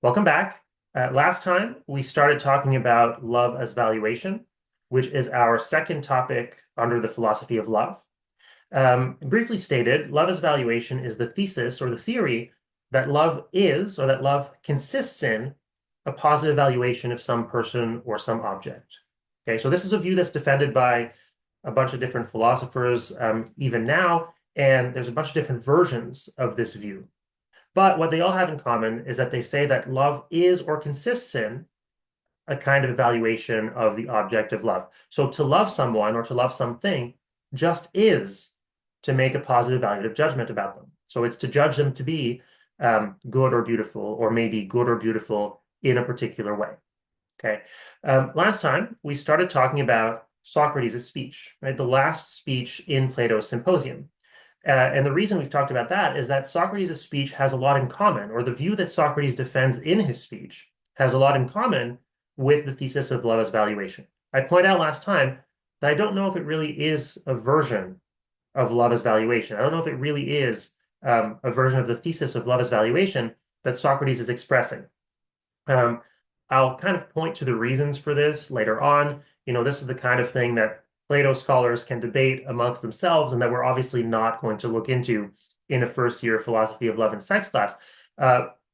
Welcome back. Last time we started talking about love as valuation, which is our second topic under the philosophy of love. Briefly stated, love as valuation is the thesis or the theory that love is or that love consists in a positive valuation of some person or some object. Okay, so this is a view that's defended by a bunch of different philosophers even now, and there's a bunch of different versions of this view. But what they all have in common is that they say that love is or consists in a kind of evaluation of the object of love. So to love someone or to love something just is to make a positive evaluative judgment about them. So it's to judge them to be good or beautiful, or maybe good or beautiful in a particular way. Okay. Last time we started talking about Socrates' speech, right? The last speech in Plato's Symposium. And the reason we've talked about that is that Socrates' speech has a lot in common, or the view that Socrates defends in his speech has a lot in common with the thesis of love as valuation. I point out last time that I don't know if it really is a version of love as valuation. I don't know if it really is a version of the thesis of love as valuation that Socrates is expressing. Um, I'll kind of point to the reasons for this later on. This is the kind of thing that Plato scholars can debate amongst themselves, and that we're obviously not going to look into in a first year philosophy of love and sex class.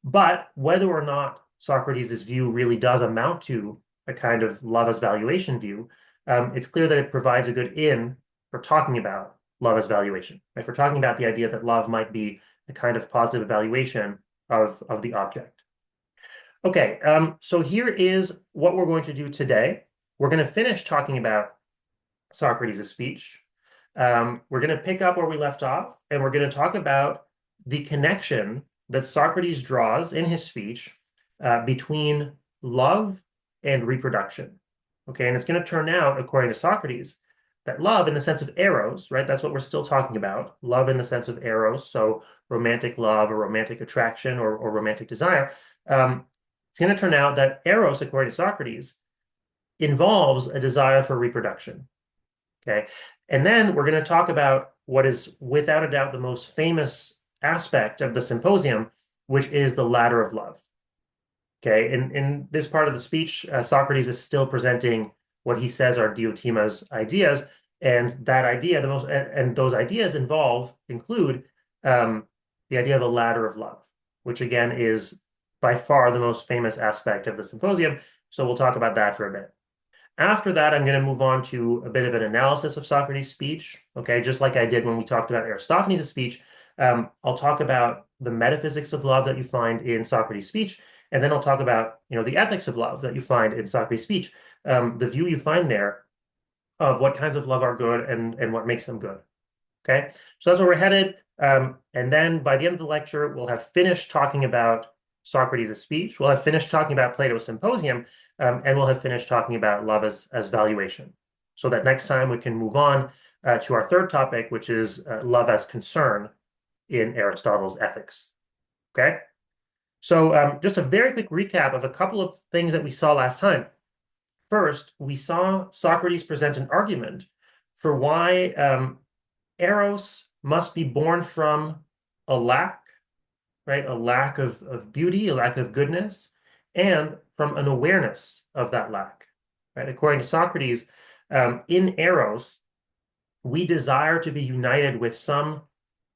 But whether or not Socrates' view really does amount to a kind of love as valuation view, it's clear that it provides a good in for talking about love as valuation. Right? For talking about the idea that love might be a kind of positive evaluation of the object. Okay, so here is what we're going to do today. We're going to finish talking about Socrates' speech. We're going to pick up where we left off, and we're going to talk about the connection that Socrates draws in his speech between love and reproduction. Okay, and it's going to turn out, according to Socrates, that love in the sense of eros, right? That's what we're still talking about. Love in the sense of eros, so romantic love or romantic attraction or romantic desire. It's going to turn out that eros, according to Socrates, involves a desire for reproduction. Okay. And then we're going to talk about what is without a doubt the most famous aspect of the symposium, which is the ladder of love. Okay. In this part of the speech, Socrates is still presenting what he says are Diotima's ideas. And that idea, and those ideas include the idea of a ladder of love, which again is by far the most famous aspect of the symposium. So we'll talk about that for a bit. After that, I'm going to move on to a bit of an analysis of Socrates' speech. Okay, just like I did when we talked about Aristophanes' speech, I'll talk about the metaphysics of love that you find in Socrates' speech, and then I'll talk about the ethics of love that you find in Socrates' speech, the view you find there of what kinds of love are good and what makes them good. Okay, so that's where we're headed. And then by the end of the lecture, we'll have finished talking about Socrates' speech. We'll have finished talking about Plato's Symposium, and we'll have finished talking about love as valuation. So that next time we can move on to our third topic, which is love as concern in Aristotle's Ethics. Okay, so just a very quick recap of a couple of things that we saw last time. First, we saw Socrates present an argument for why eros must be born from a lack, right? A lack of beauty, a lack of goodness, and from an awareness of that lack, right? According to Socrates, in eros, we desire to be united with some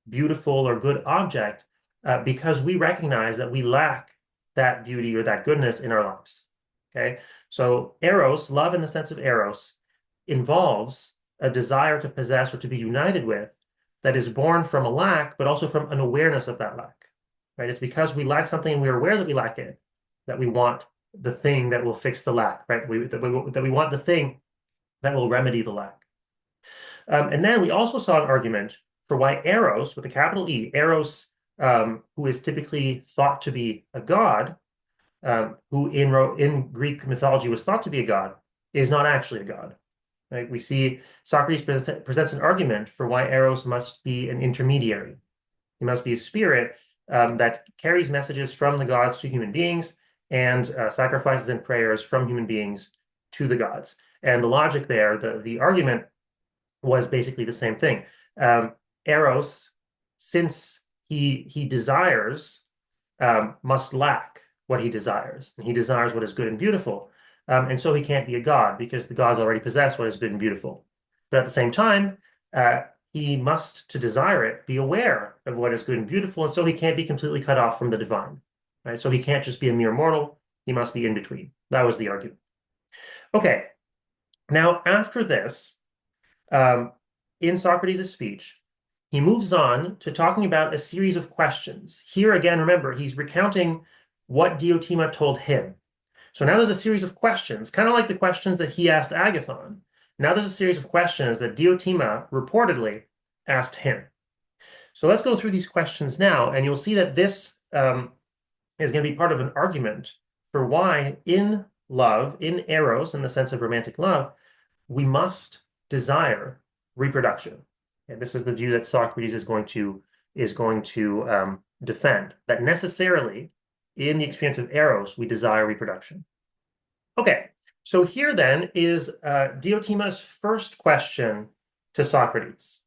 beautiful or good object because we recognize that we lack that beauty or that goodness in our lives. Okay, so eros, love in the sense of eros, involves a desire to possess or to be united with that is born from a lack, but also from an awareness of that lack. Right? It's because we lack something and we're aware that we lack it that we want the thing that will fix the lack, right? That we want the thing that will remedy the lack. And then we also saw an argument for why Eros, with a capital E, Eros, who is typically thought to be a god, who in Greek mythology was thought to be a god, is not actually a god. Right? We see Socrates presents an argument for why Eros must be an intermediary. He must be a spirit that carries messages from the gods to human beings and sacrifices and prayers from human beings to the gods. And the logic there, the argument was basically the same thing. Eros, since he desires, must lack, what he desires, and he desires what is good and beautiful. And so he can't be a god because the gods already possess what is good and beautiful. But at the same time, he must, to desire it, be aware of what is good and beautiful, and so he can't be completely cut off from the divine, right? So he can't just be a mere mortal, he must be in between. That was the argument. Okay, now after this, um, in Socrates' speech, he moves on to talking about a series of questions. Here again, remember, he's recounting what Diotima told him. So now there's a series of questions, kind of like the questions that he asked Agathon. Now there's a series of questions that Diotima reportedly asked him. So let's go through these questions now, and you'll see that this is going to be part of an argument for why in love, in eros, in the sense of romantic love, we must desire reproduction. And this is the view that Socrates is going to defend, that necessarily in the experience of eros, we desire reproduction. Okay, so here then is Diotima's first question to Socrates.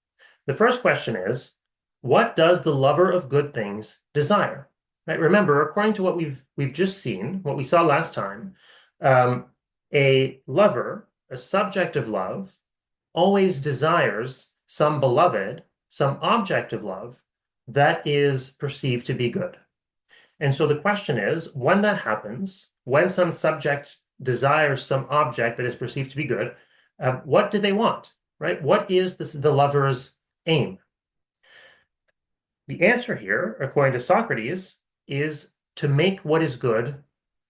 The first question is, what does the lover of good things desire? Right? Remember, according to what we've just seen, what we saw last time, a lover, a subject of love, always desires some beloved, some object of love that is perceived to be good. And so the question is, when that happens, when some subject desires some object that is perceived to be good, what do they want, right? What is the lover's aim? The answer here, according to Socrates, is to make what is good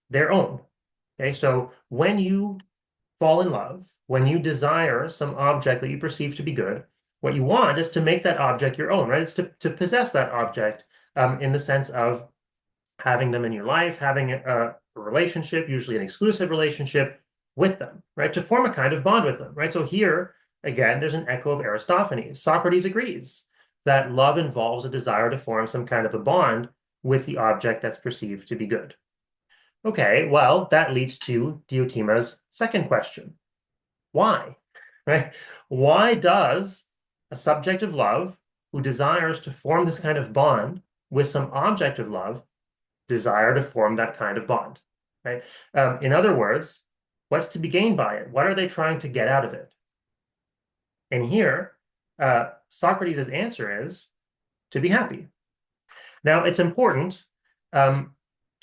their own. Okay, so when you fall in love, when you desire some object that you perceive to be good, what you want is to make that object your own, right? It's to possess that object in the sense of having them in your life, having a relationship, usually an exclusive relationship with them, right? To form a kind of bond with them, right? So here, again, there's an echo of Aristophanes. Socrates agrees that love involves a desire to form some kind of a bond with the object that's perceived to be good. Okay, well, that leads to Diotima's second question. Why? Right? Why does a subject of love who desires to form this kind of bond with some object of love desire to form that kind of bond? Right? In other words, what's to be gained by it? What are they trying to get out of it? And here, Socrates' answer is to be happy. Now, it's important to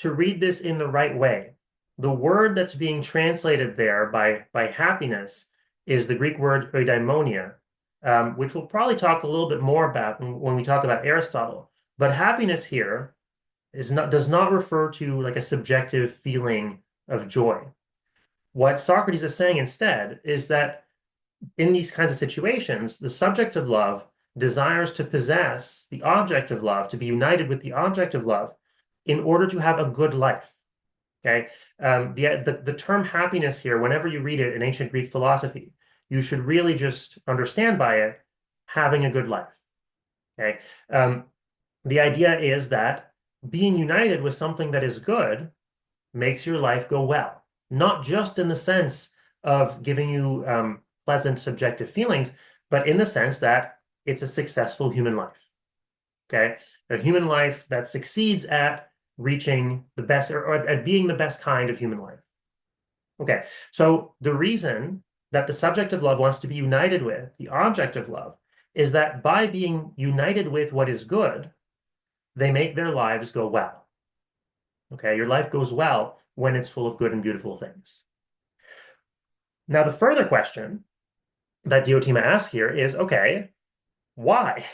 read this in the right way. The word that's being translated there by happiness is the Greek word eudaimonia, which we'll probably talk a little bit more about when we talk about Aristotle. But happiness here does not refer to like a subjective feeling of joy. What Socrates is saying instead is that in these kinds of situations, the subject of love desires to possess the object of love, to be united with the object of love in order to have a good life. Okay. The term happiness here, whenever you read it in ancient Greek philosophy, you should really just understand by it having a good life. Okay. The idea is that being united with something that is good makes your life go well, not just in the sense of giving you pleasant subjective feelings, but in the sense that it's a successful human life. Okay. A human life that succeeds at reaching the best or at being the best kind of human life. Okay. So the reason that the subject of love wants to be united with the object of love is that by being united with what is good, they make their lives go well. Okay. Your life goes well when it's full of good and beautiful things. Now, the further question that Diotima asks here is, okay, why?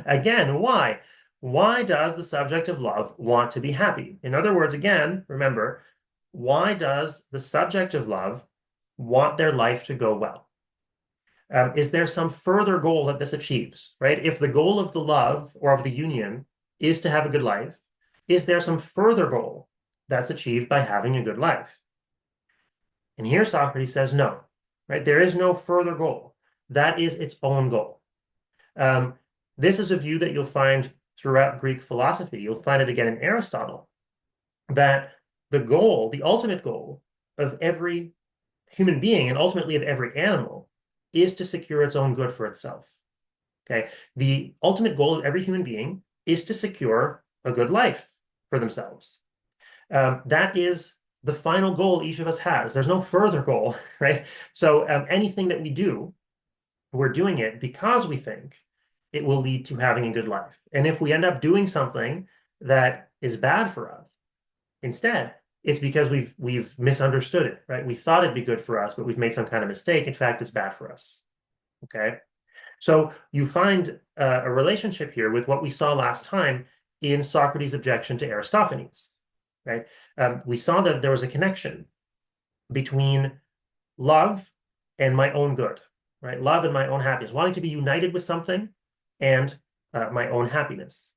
Again, why? Why does the subject of love want to be happy? In other words, again, remember, why does the subject of love want their life to go well? Is there some further goal that this achieves, right? If the goal of the love or of the union is to have a good life, is there some further goal that's achieved by having a good life? And here Socrates says no, right? There is no further goal. That is its own goal. This is a view that you'll find throughout Greek philosophy. You'll find it again in Aristotle, that the goal, the ultimate goal of every human being and ultimately of every animal is to secure its own good for itself. Okay. The ultimate goal of every human being is to secure a good life for themselves. That is the final goal each of us has. There's no further goal, right? So anything that we do, we're doing it because we think it will lead to having a good life. And if we end up doing something that is bad for us, instead, it's because we've misunderstood it, right? We thought it'd be good for us, but we've made some kind of mistake. In fact, it's bad for us. Okay. So you find a relationship here with what we saw last time in Socrates' objection to Aristophanes, right? We saw that there was a connection between love and my own good, right? Love and my own happiness, wanting to be united with something and my own happiness.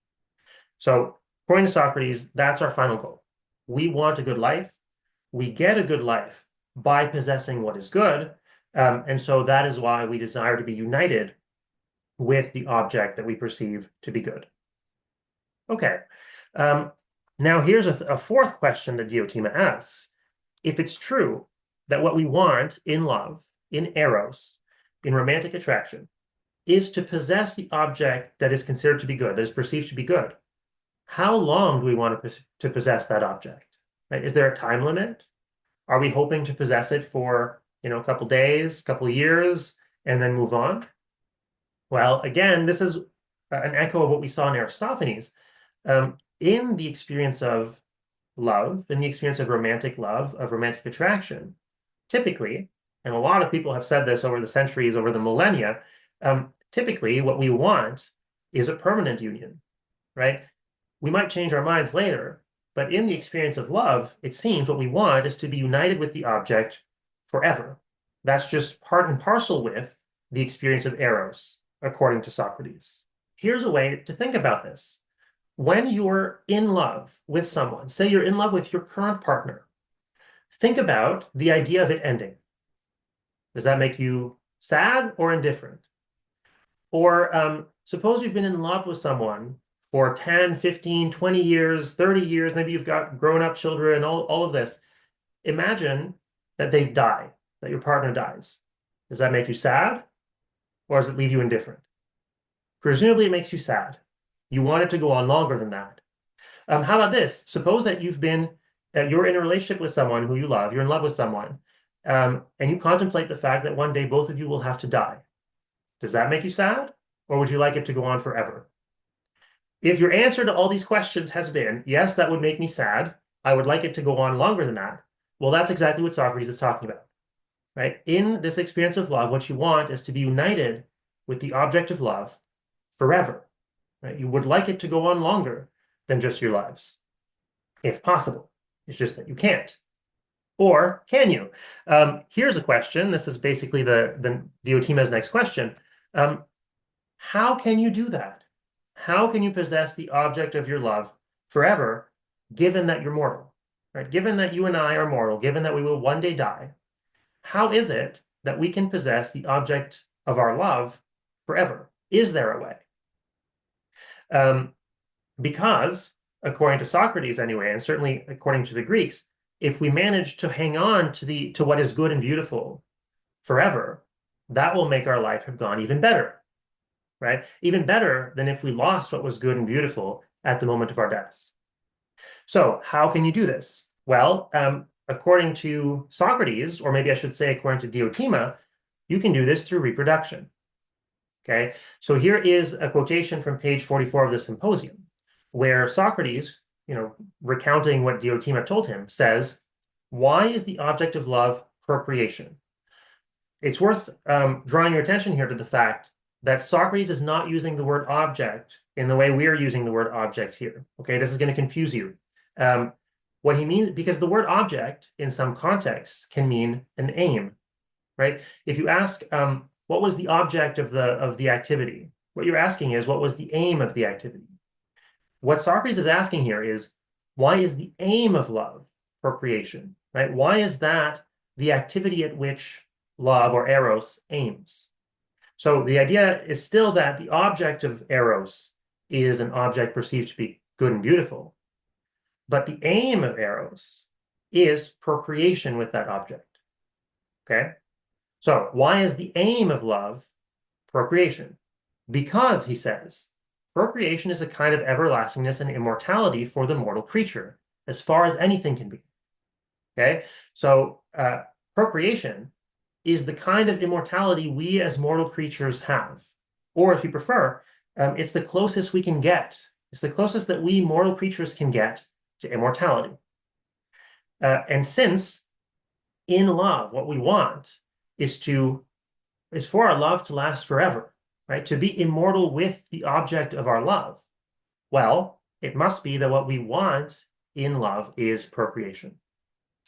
So, according to Socrates, that's our final goal. We want a good life. We get a good life by possessing what is good. And so that is why we desire to be united with the object that we perceive to be good. Okay. Now here's a fourth question that Diotima asks. If it's true that what we want in love, in eros, in romantic attraction, is to possess the object that is considered to be good, that is perceived to be good, how long do we want to possess that object? Right? Is there a time limit? Are we hoping to possess it for, a couple days, couple years, and then move on? Well, again, this is an echo of what we saw in Aristophanes. In the experience of love, in the experience of romantic love, of romantic attraction, typically, and a lot of people have said this over the centuries, over the millennia, typically what we want is a permanent union, right? We might change our minds later, but in the experience of love, it seems what we want is to be united with the object forever. That's just part and parcel with the experience of eros, according to Socrates. Here's a way to think about this. When you're in love with someone, say you're in love with your current partner, think about the idea of it ending. Does that make you sad or indifferent? Or suppose you've been in love with someone for 10, 15, 20 years, 30 years, maybe you've got grown-up children, all of this. Imagine that they die, that your partner dies. Does that make you sad or does it leave you indifferent? Presumably it makes you sad. You want it to go on longer than that. How about this? Suppose that you're in a relationship with someone who you love, you're in love with someone, and you contemplate the fact that one day both of you will have to die. Does that make you sad or would you like it to go on forever? If your answer to all these questions has been, yes, that would make me sad, I would like it to go on longer than that, well, that's exactly what Socrates is talking about, right? In this experience of love, what you want is to be united with the object of love forever, right? You would like it to go on longer than just your lives, if possible. It's just that you can't. Or can you? Here's a question. This is basically the Diotima's next question. How can you do that? How can you possess the object of your love forever, given that you're mortal, right? Given that you and I are mortal, given that we will one day die, how is it that we can possess the object of our love forever? Is there a way? Because, according to Socrates anyway, and certainly according to the Greeks, if we manage to hang on to what is good and beautiful forever, that will make our life have gone even better, right? Even better than if we lost what was good and beautiful at the moment of our deaths. So how can you do this? Well, according to Socrates, or maybe I should say according to Diotima, you can do this through reproduction. Okay, so here is a quotation from page 44 of the Symposium, where Socrates, recounting what Diotima told him, says, "Why is the object of love procreation?" It's worth drawing your attention here to the fact that Socrates is not using the word object in the way we are using the word object here. Okay, this is going to confuse you. What he means, because the word object in some contexts can mean an aim, right? If you ask, what was the object of the activity? What you're asking is, what was the aim of the activity? What Socrates is asking here is, why is the aim of love procreation, right? Why is that the activity at which love or eros aims? So the idea is still that the object of eros is an object perceived to be good and beautiful, but the aim of eros is procreation with that object, okay? So why is the aim of love procreation? Because, he says, procreation is a kind of everlastingness and immortality for the mortal creature, as far as anything can be. Okay, so procreation is the kind of immortality we as mortal creatures have. Or if you prefer, it's the closest we can get. It's the closest that we mortal creatures can get to immortality. And since in love, what we want is for our love to last forever, right? To be immortal with the object of our love. Well, it must be that what we want in love is procreation.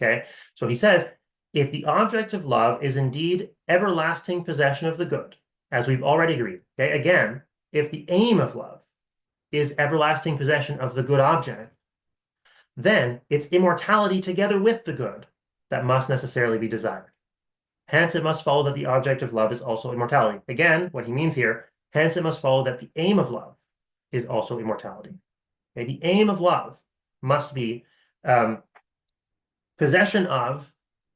Okay, so he says, if the object of love is indeed everlasting possession of the good, as we've already agreed, okay, again, if the aim of love is everlasting possession of the good object, then it's immortality together with the good that must necessarily be desired. Hence, it must follow that the object of love is also immortality. Again, what he means here, hence it must follow that the aim of love is also immortality. Okay, the aim of love must be possession of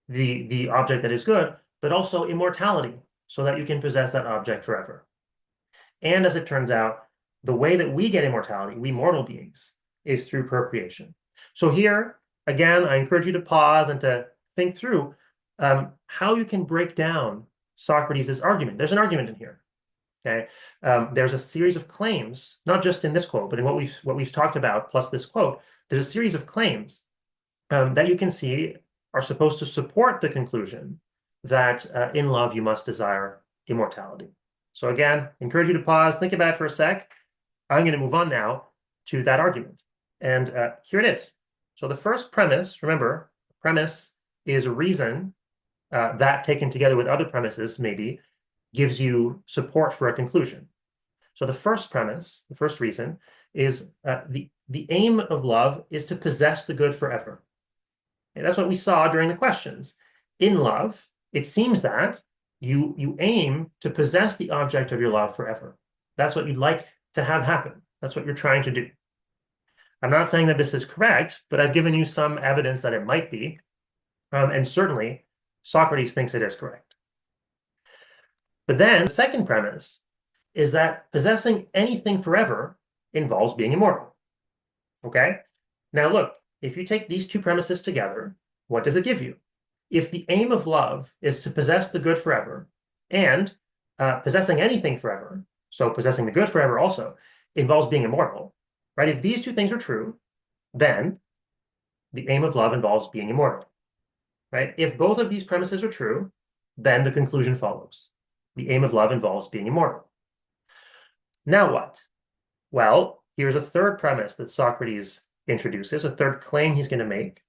the object that is good, but also immortality, so that you can possess that object forever. And as it turns out, the way that we get immortality, we mortal beings, is through procreation. So here, again, I encourage you to pause and to think through how you can break down Socrates' argument. There's an argument in here. Okay, there's a series of claims, not just in this quote, but in what we've talked about, plus this quote. There's a series of claims that you can see are supposed to support the conclusion that in love you must desire immortality. So again, encourage you to pause, think about it for a sec. I'm going to move on now to that argument. And here it is. So the first premise, remember, premise is a reason that taken together with other premises maybe gives you support for a conclusion. So the first premise, the first reason, is the aim of love is to possess the good forever. And that's what we saw during the questions. In love, it seems that you aim to possess the object of your love forever. That's what you'd like to have happen. That's what you're trying to do. I'm not saying that this is correct, but I've given you some evidence that it might be. And certainly, Socrates thinks it is correct. But then the second premise is that possessing anything forever involves being immortal. Okay? Now look, if you take these two premises together, what does it give you? If the aim of love is to possess the good forever, and possessing anything forever, so possessing the good forever also, involves being immortal, right? If these two things are true, then the aim of love involves being immortal, right? If both of these premises are true, then the conclusion follows. The aim of love involves being immortal. Now what? Well, here's a third premise that Socrates introduces, a third claim he's going to make.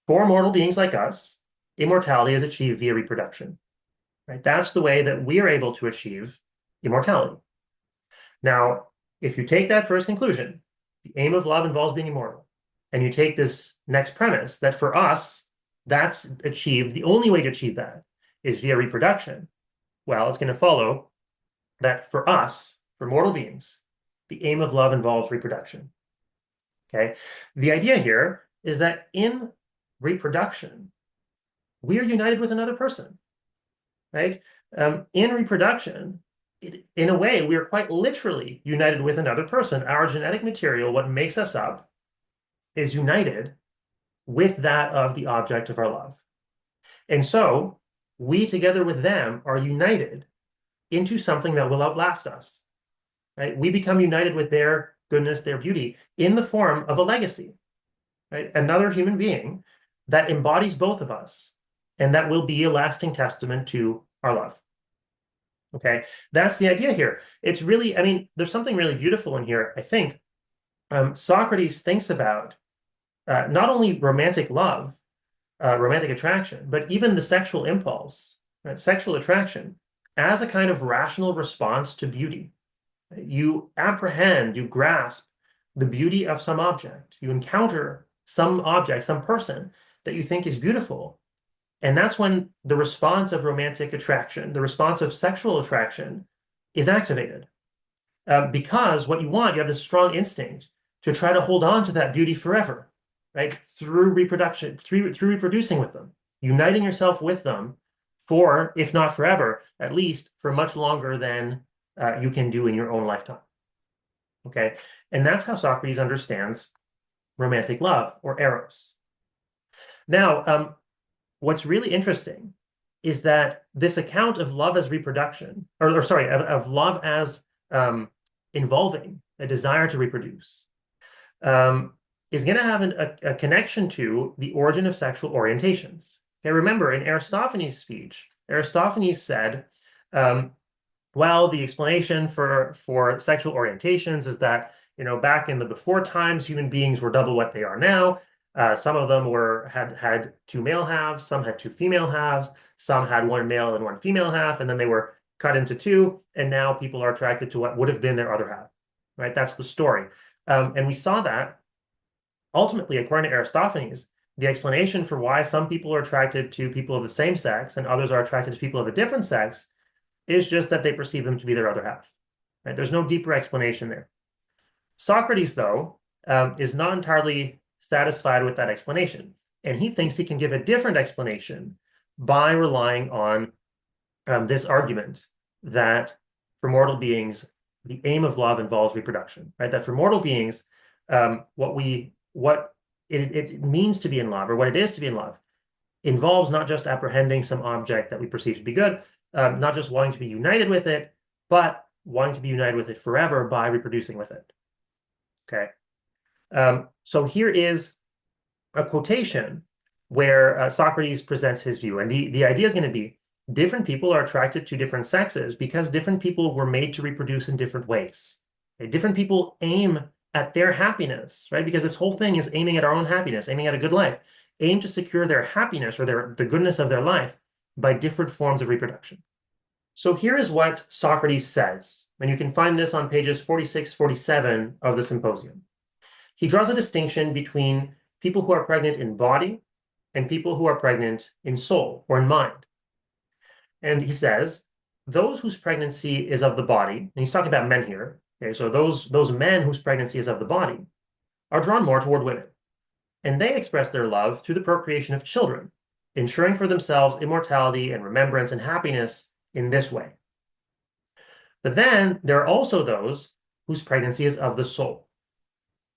For mortal beings like us, immortality is achieved via reproduction. Right? That's the way that we are able to achieve immortality. Now, if you take that first conclusion, the aim of love involves being immortal, and you take this next premise that for us, that's achieved, the only way to achieve that is via reproduction, well, it's going to follow that for us, for mortal beings, the aim of love involves reproduction. Okay? The idea here is that in reproduction, we are united with another person, right? In reproduction, in a way, we are quite literally united with another person. Our genetic material, what makes us up, is united with that of the object of our love. And so we, together with them, are united into something that will outlast us, right? We become united with their goodness, their beauty, in the form of a legacy, right? Another human being that embodies both of us, and that will be a lasting testament to our love. Okay, that's the idea here. It's really, I mean, there's something really beautiful in here, I think. Socrates thinks about not only romantic love, romantic attraction, but even the sexual impulse, right? Sexual attraction as a kind of rational response to beauty. You apprehend, you grasp the beauty of some object. You encounter some object, some person that you think is beautiful. And that's when the response of romantic attraction, the response of sexual attraction is activated. Because what you want, you have this strong instinct to try to hold on to that beauty forever, right? Through reproduction, through reproducing with them, uniting yourself with them for, if not forever, at least for much longer than you can do in your own lifetime. Okay, and that's how Socrates understands romantic love or eros. Now, what's really interesting is that this account of love as reproduction, or sorry, of love as involving a desire to reproduce, um, is going to have a connection to the origin of sexual orientations. Okay, remember in Aristophanes' speech, Aristophanes said, well, the explanation for sexual orientations is that, back in the before times, human beings were double what they are now. Some of them had two male halves, some had two female halves, some had one male and one female half, and then they were cut into two, and now people are attracted to what would have been their other half, right? That's the story. And we saw that ultimately, according to Aristophanes, the explanation for why some people are attracted to people of the same sex and others are attracted to people of a different sex is just that they perceive them to be their other half. Right? There's no deeper explanation there. Socrates, though, is not entirely satisfied with that explanation, and he thinks he can give a different explanation by relying on this argument that for mortal beings, the aim of love involves reproduction, right? That for mortal beings, what it means to be in love, or what it is to be in love, involves not just apprehending some object that we perceive to be good, not just wanting to be united with it, but wanting to be united with it forever by reproducing with it. Okay. So here is a quotation where Socrates presents his view. And the idea is going to be different people are attracted to different sexes because different people were made to reproduce in different ways. Okay? Different people aim at their happiness, right? Because this whole thing is aiming at our own happiness, aiming at a good life, aim to secure their happiness or the goodness of their life by different forms of reproduction. So here is what Socrates says, and you can find this on pages 46, 47 of the Symposium. He draws a distinction between people who are pregnant in body and people who are pregnant in soul or in mind. And he says, those whose pregnancy is of the body, and he's talking about men here, okay, so those men whose pregnancy is of the body are drawn more toward women. And they express their love through the procreation of children, ensuring for themselves immortality and remembrance and happiness in this way. But then there are also those whose pregnancy is of the soul.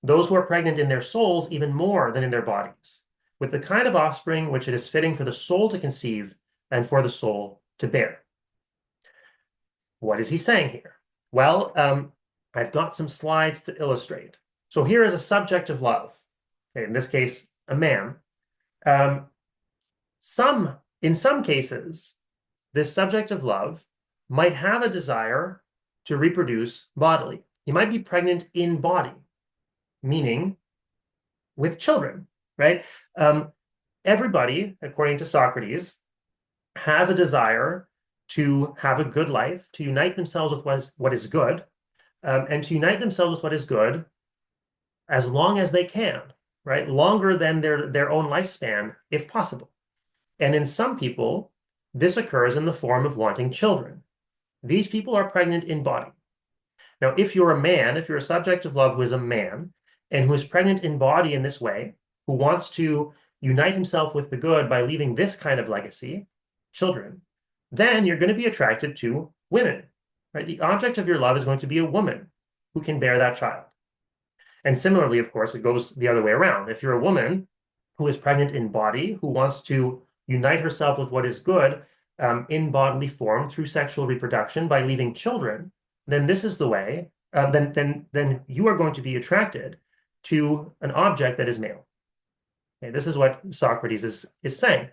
Those who are pregnant in their souls even more than in their bodies, with the kind of offspring which it is fitting for the soul to conceive and for the soul to bear. What is he saying here? Well, I've got some slides to illustrate. So here is a subject of love. Okay, in this case, a man. In some cases, this subject of love might have a desire to reproduce bodily. He might be pregnant in body, meaning with children, right? Everybody, according to Socrates, has a desire to have a good life, to unite themselves with what is good, and to unite themselves with what is good as long as they can, right? Longer than their own lifespan, if possible. And in some people, this occurs in the form of wanting children. These people are pregnant in body. Now, if you're a man, if you're a subject of love who is a man and who is pregnant in body in this way, who wants to unite himself with the good by leaving this kind of legacy, children, then you're going to be attracted to women, right? The object of your love is going to be a woman who can bear that child. And similarly, of course, it goes the other way around. If you're a woman who is pregnant in body, who wants to unite herself with what is good in bodily form through sexual reproduction by leaving children, then this is the way, then you are going to be attracted to an object that is male. Okay, this is what Socrates is saying.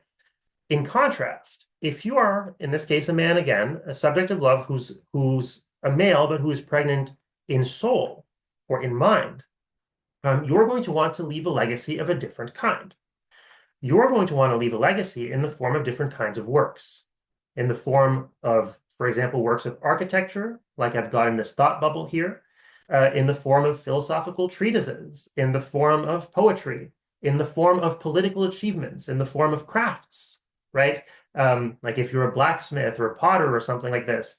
In contrast, if you are, in this case, a man again, a subject of love who's a male, but who is pregnant in soul or in mind, you're going to want to leave a legacy of a different kind. You're going to want to leave a legacy in the form of different kinds of works, in the form of, for example, works of architecture, like I've got in this thought bubble here, in the form of philosophical treatises, in the form of poetry, in the form of political achievements, in the form of crafts, right? Like if you're a blacksmith or a potter or something like this,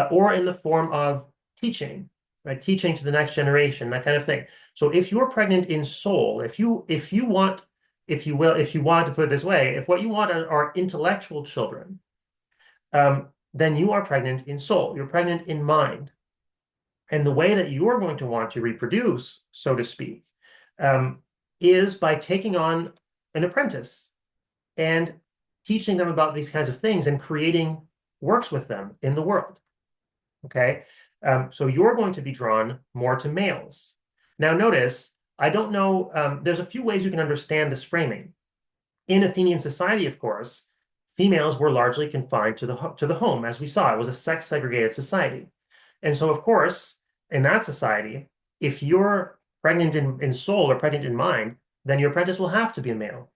or in the form of teaching, right? Teaching to the next generation, that kind of thing. So if you're pregnant in soul, if you want to put it this way, if what you want are intellectual children, then you are pregnant in soul. You're pregnant in mind. And the way that you're going to want to reproduce, so to speak, is by taking on an apprentice and teaching them about these kinds of things and creating works with them in the world. Okay. So you're going to be drawn more to males. Now, notice, I don't know, there's a few ways you can understand this framing. In Athenian society, of course, females were largely confined to the home, as we saw. It was a sex segregated society. And so, of course, in that society, if you're pregnant in soul or pregnant in mind, then your apprentice will have to be a male,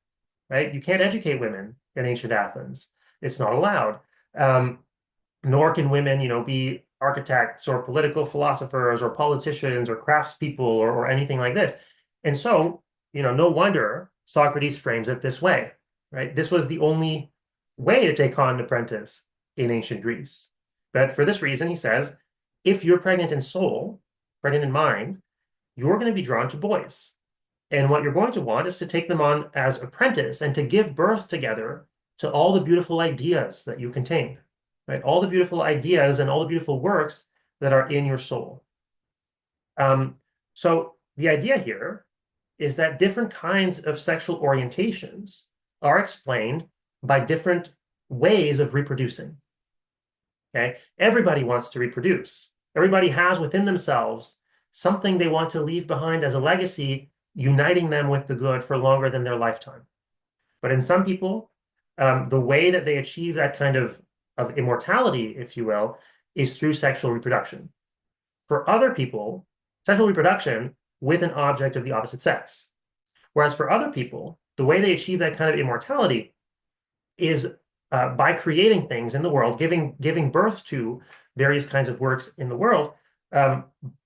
right? You can't educate women in ancient Athens. It's not allowed. Um, Nor can women, be architects or political philosophers or politicians or craftspeople or anything like this. And so, no wonder Socrates frames it this way, right? This was the only way to take on an apprentice in ancient Greece. But for this reason, he says, if you're pregnant in soul, pregnant in mind, you're going to be drawn to boys. And what you're going to want is to take them on as apprentice and to give birth together to all the beautiful ideas that you contain, right? All the beautiful ideas and all the beautiful works that are in your soul. So the idea here is that different kinds of sexual orientations are explained by different ways of reproducing. Okay, everybody wants to reproduce. Everybody has within themselves something they want to leave behind as a legacy, uniting them with the good for longer than their lifetime. But in some people, the way that they achieve that kind of immortality, if you will, is through sexual reproduction. For other people, sexual reproduction with an object of the opposite sex. Whereas for other people, the way they achieve that kind of immortality is by creating things in the world, giving birth to various kinds of works in the world,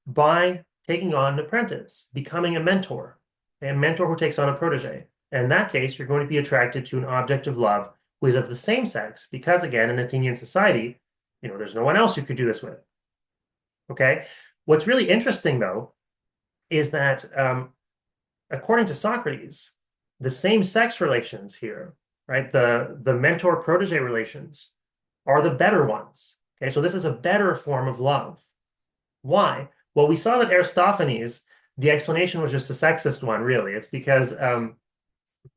by taking on an apprentice, becoming a mentor who takes on a protege. And in that case, you're going to be attracted to an object of love who is of the same sex, because again, in Athenian society, there's no one else you could do this with. Okay. What's really interesting, though, is that according to Socrates, the same sex relations here, right, the mentor protege relations, are the better ones. Okay, so this is a better form of love. Why? Well, we saw that Aristophanes, the explanation was just a sexist one, really. It's because men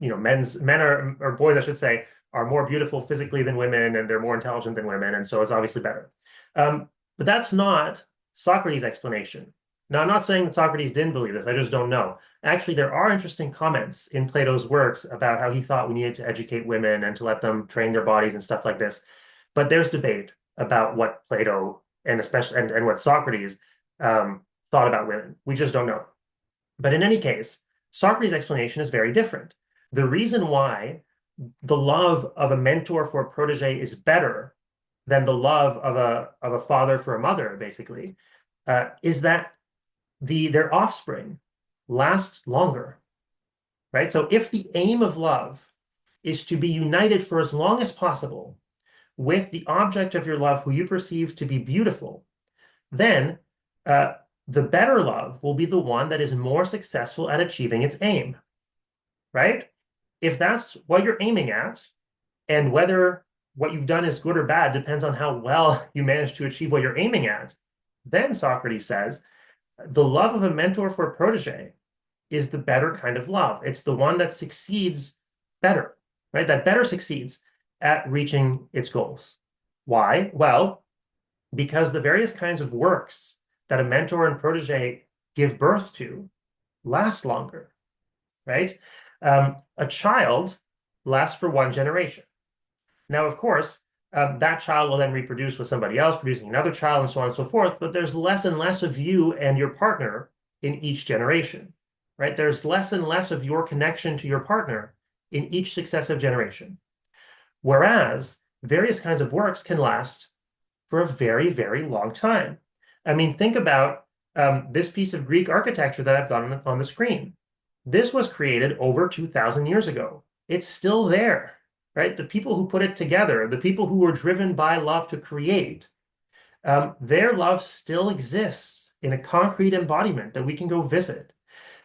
or boys, I should say, are more beautiful physically than women, and they're more intelligent than women, and so it's obviously better. But that's not Socrates' explanation. Now, I'm not saying that Socrates didn't believe this. I just don't know. Actually, there are interesting comments in Plato's works about how he thought we needed to educate women and to let them train their bodies and stuff like this. But there's debate about what Plato and especially and what Socrates thought about women. We just don't know. But in any case, Socrates' explanation is very different. The reason why the love of a mentor for a protege is better than the love of a father for a mother, basically, is that their offspring last longer, right? So if the aim of love is to be united for as long as possible with the object of your love who you perceive to be beautiful, then the better love will be the one that is more successful at achieving its aim, right? If that's what you're aiming at, and whether what you've done is good or bad depends on how well you manage to achieve what you're aiming at, then Socrates says the love of a mentor for a protege is the better kind of love. It's the one that succeeds better, right? That better succeeds at reaching its goals. Why? Well, because the various kinds of works that a mentor and protege give birth to last longer, right? A child lasts for one generation. Now, of course, that child will then reproduce with somebody else, producing another child, and so on and so forth. But there's less and less of you and your partner in each generation, right? There's less and less of your connection to your partner in each successive generation. Whereas various kinds of works can last for a very, very long time. I mean, think about this piece of Greek architecture that I've got on the screen. This was created over 2,000 years ago. It's still there, right? The people who put it together, the people who were driven by love to create, their love still exists in a concrete embodiment that we can go visit.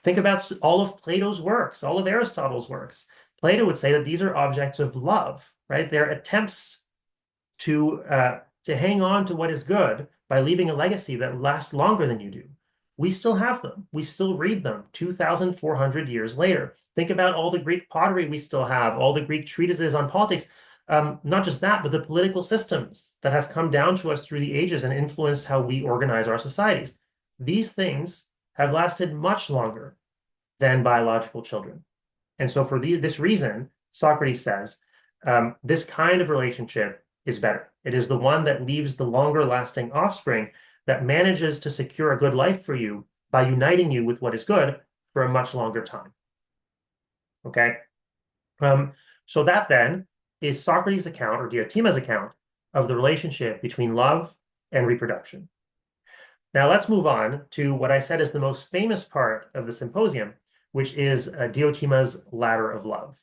Think about all of Plato's works, all of Aristotle's works. Plato would say that these are objects of love, right? They're attempts to hang on to what is good by leaving a legacy that lasts longer than you do. we still have them. We still read them 2,400 years later. Think about all the Greek pottery we still have, all the Greek treatises on politics. Not just that, but the political systems that have come down to us through the ages and influenced how we organize our societies. These things have lasted much longer than biological children. And so for this reason, Socrates says, this kind of relationship is better. It is the one that leaves the longer lasting offspring that manages to secure a good life for you by uniting you with what is good for a much longer time. Okay? So that then is Socrates' account or Diotima's account of the relationship between love and reproduction. Now let's move on to what I said is the most famous part of the symposium, which is Diotima's ladder of love.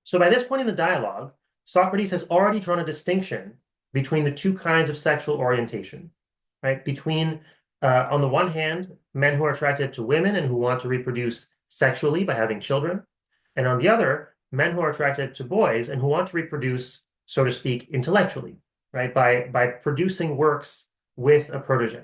So by this point in the dialogue, Socrates has already drawn a distinction between the two kinds of sexual orientation, right? Between, on the one hand, men who are attracted to women and who want to reproduce sexually by having children, and on the other, men who are attracted to boys and who want to reproduce, so to speak, intellectually, right? By producing works with a protege.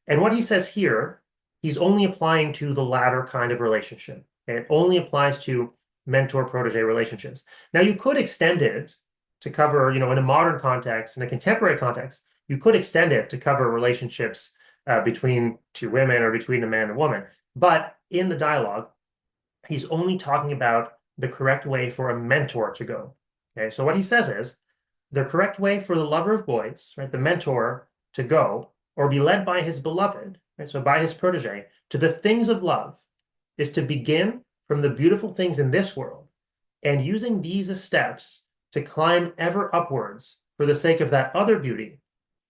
And what he says here, he's only applying to the latter kind of relationship. Okay? It only applies to mentor-protege relationships. Now, you could extend it to cover, in a modern context, in a contemporary context, you could extend it to cover relationships between two women or between a man and a woman. But in the dialogue, he's only talking about the correct way for a mentor to go. Okay, so what he says is the correct way for the lover of boys, right, the mentor, to go or be led by his beloved, right, so by his protege, to the things of love is to begin from the beautiful things in this world and using these as steps to climb ever upwards for the sake of that other beauty,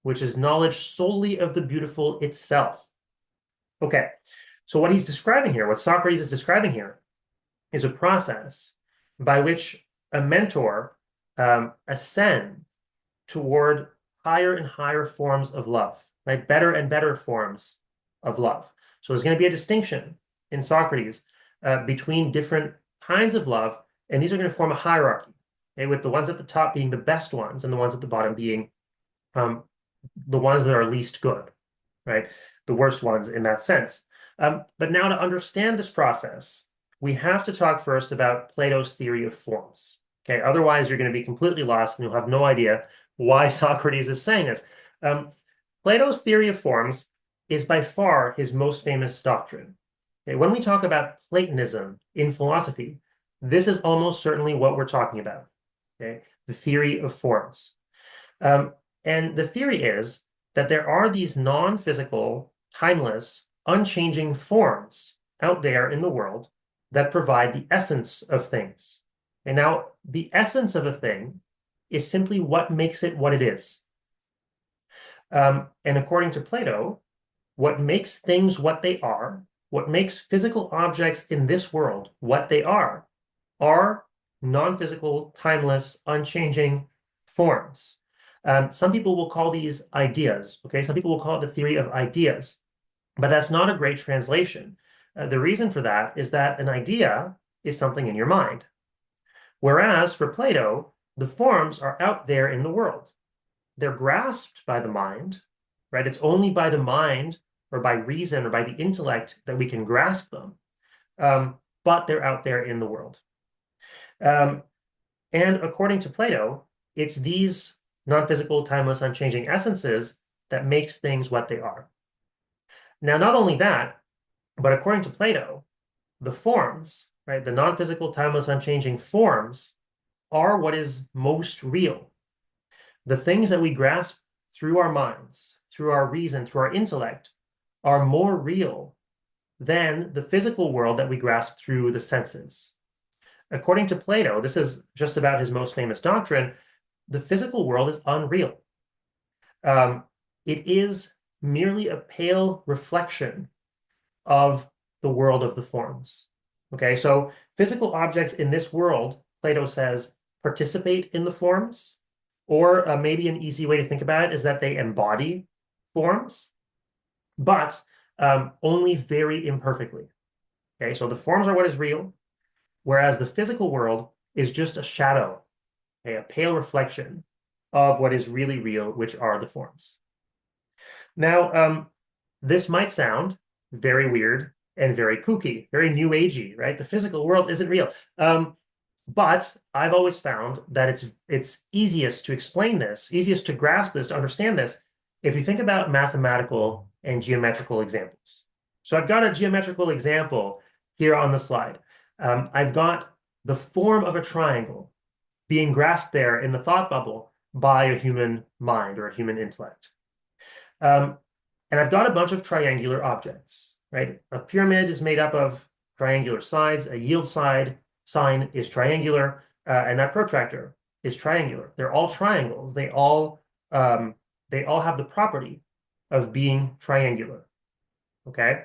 which is knowledge solely of the beautiful itself. Okay, so what he's describing here, what Socrates is describing here, is a process by which a mentor ascends toward higher and higher forms of love, right? Better and better forms of love. So there's going to be a distinction in Socrates between different kinds of love, and these are going to form a hierarchy, okay, with the ones at the top being the best ones and the ones at the bottom being the ones that are least good, right? The worst ones in that sense. But now to understand this process, we have to talk first about Plato's theory of forms. Okay, otherwise you're going to be completely lost and you'll have no idea why Socrates is saying this. Plato's theory of forms is by far his most famous doctrine. Okay, when we talk about Platonism in philosophy, this is almost certainly what we're talking about. Okay, the theory of forms. And the theory is that there are these non-physical, timeless, unchanging forms out there in the world that provide the essence of things. And now, the essence of a thing is simply what makes it what it is. And according to Plato, what makes things what they are, what makes physical objects in this world what they are non-physical, timeless, unchanging forms. Some people will call these ideas, okay? Some people will call it the theory of ideas, but that's not a great translation. The reason for that is that an idea is something in your mind. Whereas for Plato, the forms are out there in the world. They're grasped by the mind, right? It's only by the mind or by reason or by the intellect that we can grasp them. But they're out there in the world. And according to Plato, it's these non-physical, timeless, unchanging essences that makes things what they are. Now, not only that, but according to Plato, the forms, right, the non-physical, timeless, unchanging forms are what is most real. The things that we grasp through our minds, through our reason, through our intellect, are more real than the physical world that we grasp through the senses. According to Plato, this is just about his most famous doctrine, the physical world is unreal. It is merely a pale reflection of the world of the forms. Okay, so physical objects in this world, Plato says, participate in the forms, or maybe an easy way to think about it is that they embody forms, but only very imperfectly. Okay, so the forms are what is real, whereas the physical world is just a shadow, okay, a pale reflection of what is really real, which are the forms. Now, this might sound very weird and very kooky, very new agey, right? The physical world isn't real. But I've always found that it's easiest to explain this, easiest to grasp this, to understand this, if you think about mathematical and geometrical examples. So I've got a geometrical example here on the slide. I've got the form of a triangle being grasped there in the thought bubble by a human mind or a human intellect. Um, and I've got a bunch of triangular objects, right? A pyramid is made up of triangular sides. A yield sign is triangular, and that protractor is triangular. They're all triangles. They all have the property of being triangular. Okay.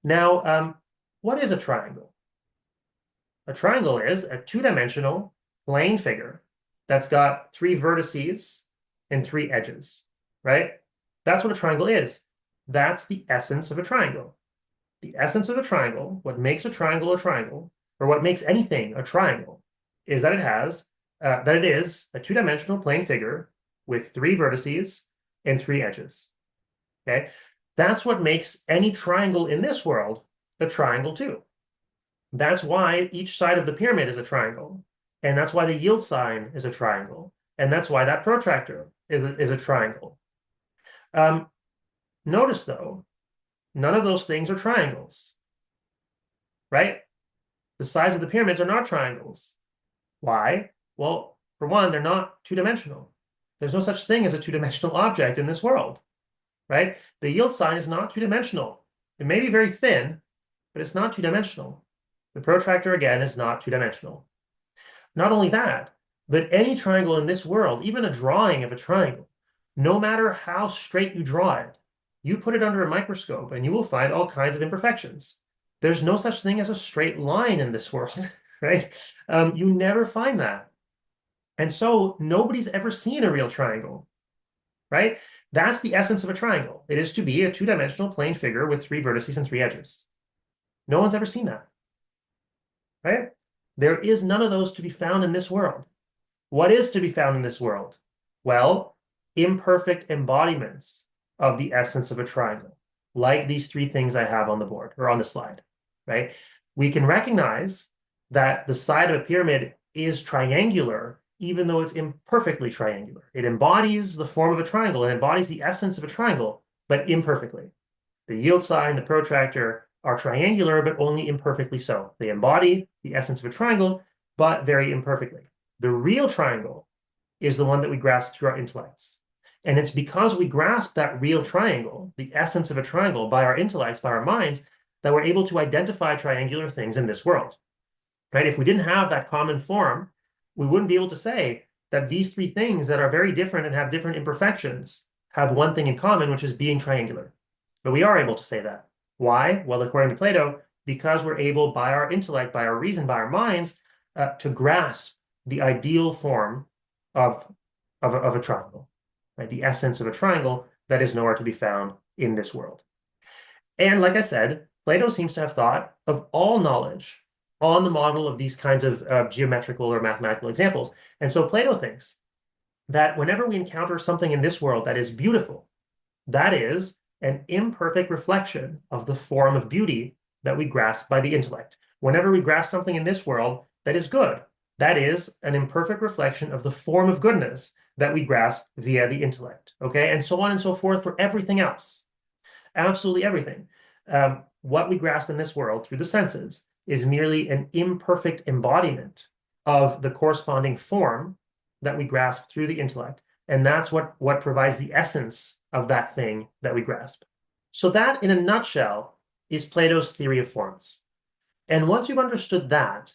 Now, what is a triangle? A triangle is a two-dimensional plane figure that's got three vertices and three edges, right? That's what a triangle is. That's the essence of a triangle. The essence of a triangle, what makes a triangle, or what makes anything a triangle, is that it is a two-dimensional plane figure with three vertices and three edges. Okay, that's what makes any triangle in this world a triangle too. That's why each side of the pyramid is a triangle, and that's why the yield sign is a triangle, and that's why that protractor is a triangle. Notice though, none of those things are triangles, right? The sides of the pyramids are not triangles. Why? Well, for one, they're not two-dimensional. There's no such thing as a two-dimensional object in this world, right? The yield sign is not two-dimensional. It may be very thin, but it's not two-dimensional. The protractor, again, is not two-dimensional. Not only that, but any triangle in this world, even a drawing of a triangle, no matter how straight you draw it, you put it under a microscope and you will find all kinds of imperfections. There's no such thing as a straight line in this world, right? You never find that. And so nobody's ever seen a real triangle, right? That's the essence of a triangle. It is to be a two-dimensional plane figure with three vertices and three edges. No one's ever seen that, right? There is none of those to be found in this world. What is to be found in this world? Well, imperfect embodiments of the essence of a triangle, like these three things I have on the board or on the slide, right? We can recognize that the side of a pyramid is triangular, even though it's imperfectly triangular. It embodies the form of a triangle and embodies the essence of a triangle, but imperfectly. The yield sign, the protractor are triangular, but only imperfectly so. They embody the essence of a triangle, but very imperfectly. The real triangle is the one that we grasp through our intellects. And it's because we grasp that real triangle, the essence of a triangle, by our intellects, by our minds, that we're able to identify triangular things in this world. Right? If we didn't have that common form, we wouldn't be able to say that these three things that are very different and have different imperfections have one thing in common, which is being triangular. But we are able to say that. Why? Well, according to Plato, because we're able, by our intellect, by our reason, by our minds, to grasp the ideal form of a triangle, right? The essence of a triangle that is nowhere to be found in this world. And like I said, Plato seems to have thought of all knowledge on the model of these kinds of geometrical or mathematical examples. And so Plato thinks that whenever we encounter something in this world that is beautiful, that is an imperfect reflection of the form of beauty that we grasp by the intellect. Whenever we grasp something in this world that is good, that is an imperfect reflection of the form of goodness that we grasp via the intellect. Okay, and so on and so forth for everything else. Absolutely everything. What we grasp in this world through the senses is merely an imperfect embodiment of the corresponding form that we grasp through the intellect. And that's what provides the essence of that thing that we grasp. So that, in a nutshell, is Plato's theory of forms. And once you've understood that,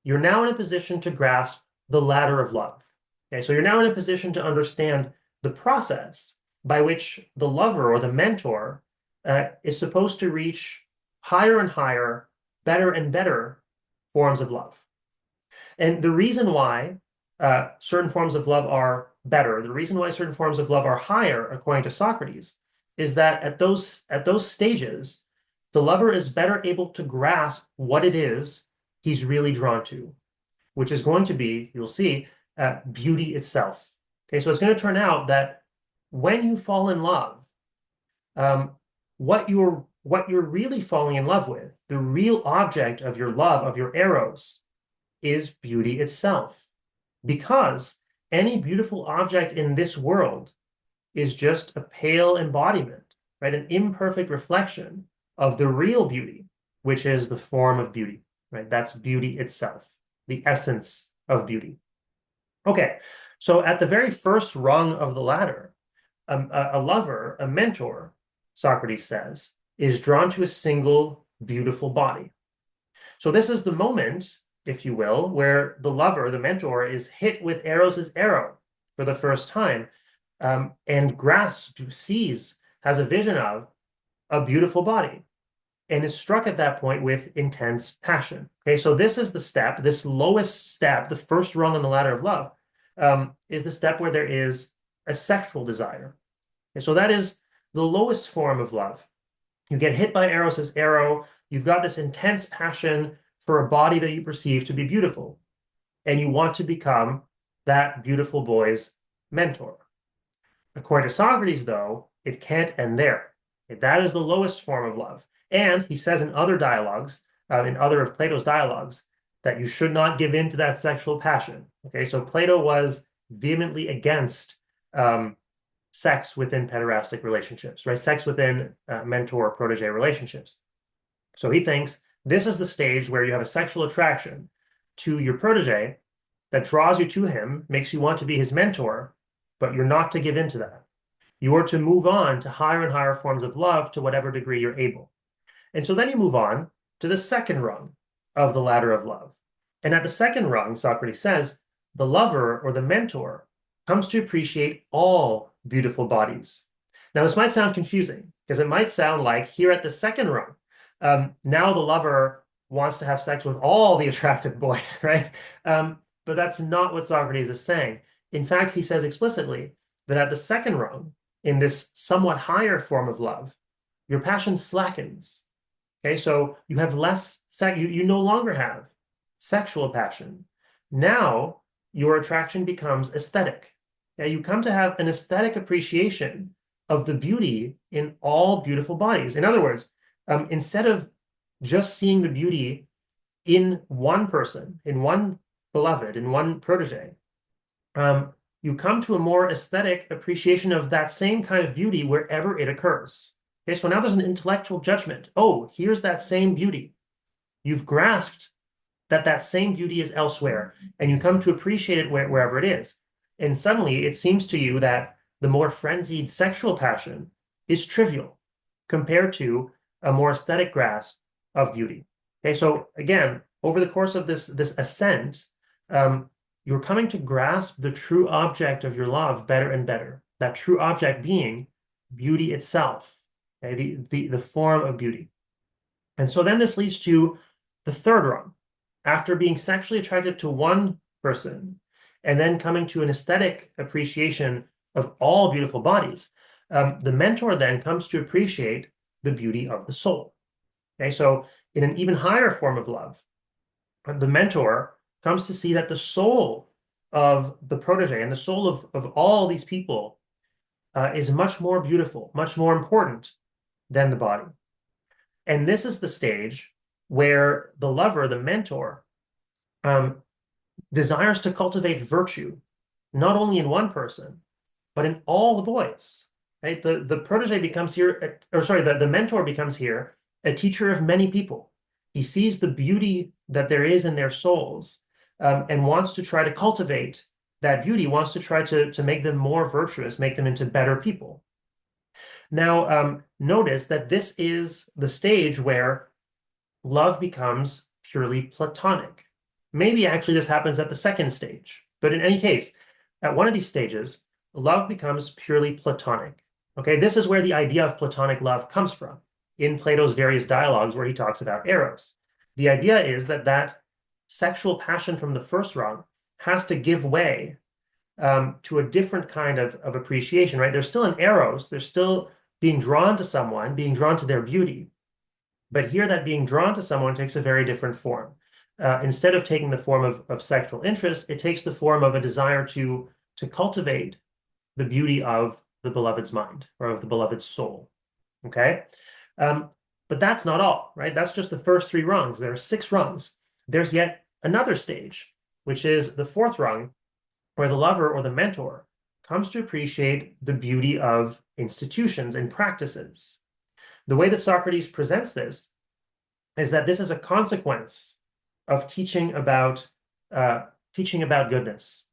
you're now in a position to grasp the ladder of love. Okay, so you're now in a position to understand the process by which the lover or the mentor is supposed to reach higher and higher, better and better forms of love. And the reason why certain forms of love are better, the reason why certain forms of love are higher, according to Socrates, is that at those stages, the lover is better able to grasp what it is he's really drawn to, which is going to be, you'll see, beauty itself. Okay, so it's going to turn out that when you fall in love, what you're what you're really falling in love with, the real object of your love, of your eros, is beauty itself. Because any beautiful object in this world is just a pale embodiment, right? An imperfect reflection of the real beauty, which is the form of beauty, right? That's beauty itself, the essence of beauty. Okay, so at the very first rung of the ladder, a lover, a mentor, Socrates says, is drawn to a single beautiful body. So this is the moment, if you will, where the lover, the mentor, is hit with Eros's arrow for the first time, and grasps, sees, has a vision of a beautiful body, and is struck at that point with intense passion. Okay, so this is the step, this lowest step, the first rung on the ladder of love, is the step where there is a sexual desire. And so that is the lowest form of love. You get hit by Eros's arrow, you've got this intense passion for a body that you perceive to be beautiful, and you want to become that beautiful boy's mentor. According to Socrates, though, it can't end there. That is the lowest form of love. And he says in other dialogues, in other of Plato's dialogues, that you should not give in to that sexual passion. Okay, so Plato was vehemently against sex within pederastic relationships, right? Sex within mentor-protege relationships. So he thinks this is the stage where you have a sexual attraction to your protege that draws you to him, makes you want to be his mentor, but you're not to give in to that. You are to move on to higher and higher forms of love to whatever degree you're able. And so then you move on to the second rung of the ladder of love. And at the second rung, Socrates says, the lover or the mentor comes to appreciate all beautiful bodies. Now, this might sound confusing because it might sound like here at the second rung, now the lover wants to have sex with all the attractive boys, right? But that's not what Socrates is saying. In fact, he says explicitly that at the second rung, in this somewhat higher form of love, your passion slackens. Okay, so you have less sex, you no longer have sexual passion. Now your attraction becomes aesthetic. Yeah, you come to have an aesthetic appreciation of the beauty in all beautiful bodies. In other words, instead of just seeing the beauty in one person, in one beloved, in one protege, you come to a more aesthetic appreciation of that same kind of beauty wherever it occurs. Okay, so now there's an intellectual judgment. Oh, here's that same beauty. You've grasped that that same beauty is elsewhere, and you come to appreciate it wherever it is. And suddenly it seems to you that the more frenzied sexual passion is trivial compared to a more aesthetic grasp of beauty. Okay, so again, over the course of this ascent, you're coming to grasp the true object of your love better and better. That true object being beauty itself, okay, the form of beauty. And so then this leads to the third rung. After being sexually attracted to one person and then coming to an aesthetic appreciation of all beautiful bodies, the mentor then comes to appreciate the beauty of the soul. Okay, so in an even higher form of love, the mentor comes to see that the soul of the protege and the soul of all these people is much more beautiful, much more important than the body. And this is the stage where the lover, the mentor, desires to cultivate virtue, not only in one person, but in all the boys. Right? The protege becomes here, or sorry, the mentor becomes here a teacher of many people. He sees the beauty that there is in their souls, and wants to try to cultivate that beauty, wants to try to make them more virtuous, make them into better people. Now, notice that this is the stage where love becomes purely platonic. Maybe actually this happens at the second stage, but in any case, at one of these stages, love becomes purely platonic. Okay, this is where the idea of platonic love comes from in Plato's various dialogues where he talks about eros. The idea is that that sexual passion from the first rung has to give way to a different kind of appreciation, right? There's still an eros, there's still being drawn to someone, being drawn to their beauty. But here that being drawn to someone takes a very different form. Instead of taking the form of sexual interest, it takes the form of a desire to cultivate the beauty of the beloved's mind or of the beloved's soul. Okay? But that's not all, right? That's just the first three rungs. There are six rungs. There's yet another stage, which is the fourth rung, where the lover or the mentor comes to appreciate the beauty of institutions and practices. The way that Socrates presents this is that this is a consequence of teaching about goodness.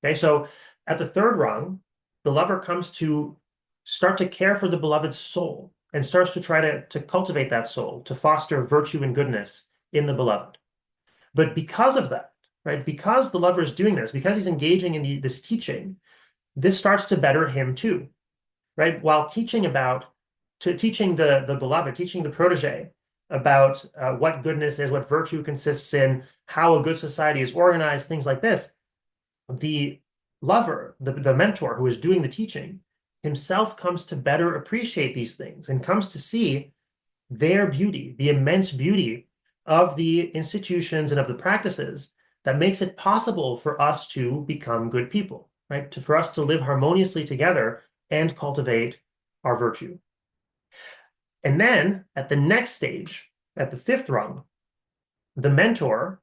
Okay, so at the third rung, the lover comes to start to care for the beloved's soul and starts to try to cultivate that soul, to foster virtue and goodness in the beloved. But because of that, right, because the lover is doing this, because he's engaging in this teaching, this starts to better him too, right? While teaching the beloved, teaching the protege about what goodness is, what virtue consists in, how a good society is organized, things like this, the lover, the mentor who is doing the teaching, himself comes to better appreciate these things and comes to see their beauty, the immense beauty of the institutions and of the practices that makes it possible for us to become good people, right? For us to live harmoniously together and cultivate our virtue. And then at the next stage, at the fifth rung, the mentor,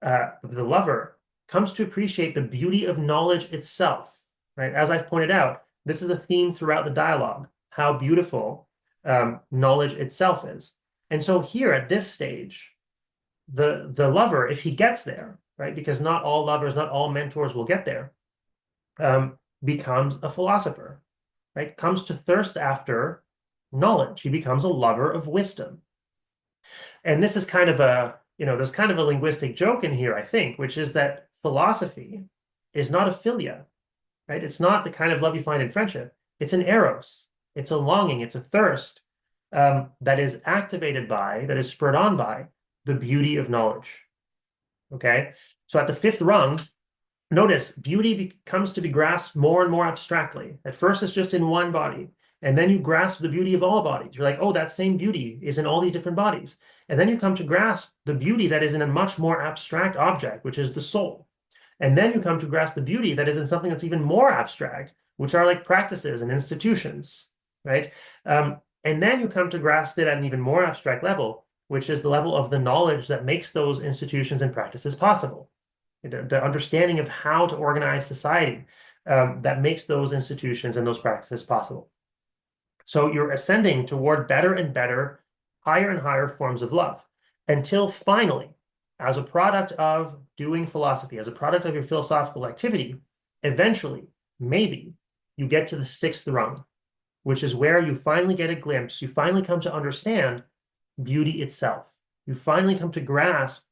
the lover, comes to appreciate the beauty of knowledge itself, right? As I've pointed out, this is a theme throughout the dialogue, how beautiful knowledge itself is. And so here at this stage, the lover, if he gets there, right, because not all lovers, not all mentors will get there, becomes a philosopher, right? Comes to thirst after knowledge. He becomes a lover of wisdom. And this is kind of there's kind of a linguistic joke in here, I think, which is that philosophy is not a philia, right? It's not the kind of love you find in friendship. It's an eros. It's a longing. It's a thirst that is activated by, that is spurred on by the beauty of knowledge. Okay? So at the fifth rung, notice beauty comes to be grasped more and more abstractly. At first, it's just in one body. And then you grasp the beauty of all bodies. You're like, oh, that same beauty is in all these different bodies. And then you come to grasp the beauty that is in a much more abstract object, which is the soul. And then you come to grasp the beauty that is in something that's even more abstract, which are like practices and institutions, right? And then you come to grasp it at an even more abstract level, which is the level of the knowledge that makes those institutions and practices possible. The understanding of how to organize society that makes those institutions and those practices possible. So you're ascending toward better and better, higher and higher forms of love until finally, as a product of doing philosophy, as a product of your philosophical activity, eventually, maybe, you get to the sixth rung, which is where you finally get a glimpse, you finally come to understand beauty itself. You finally come to grasp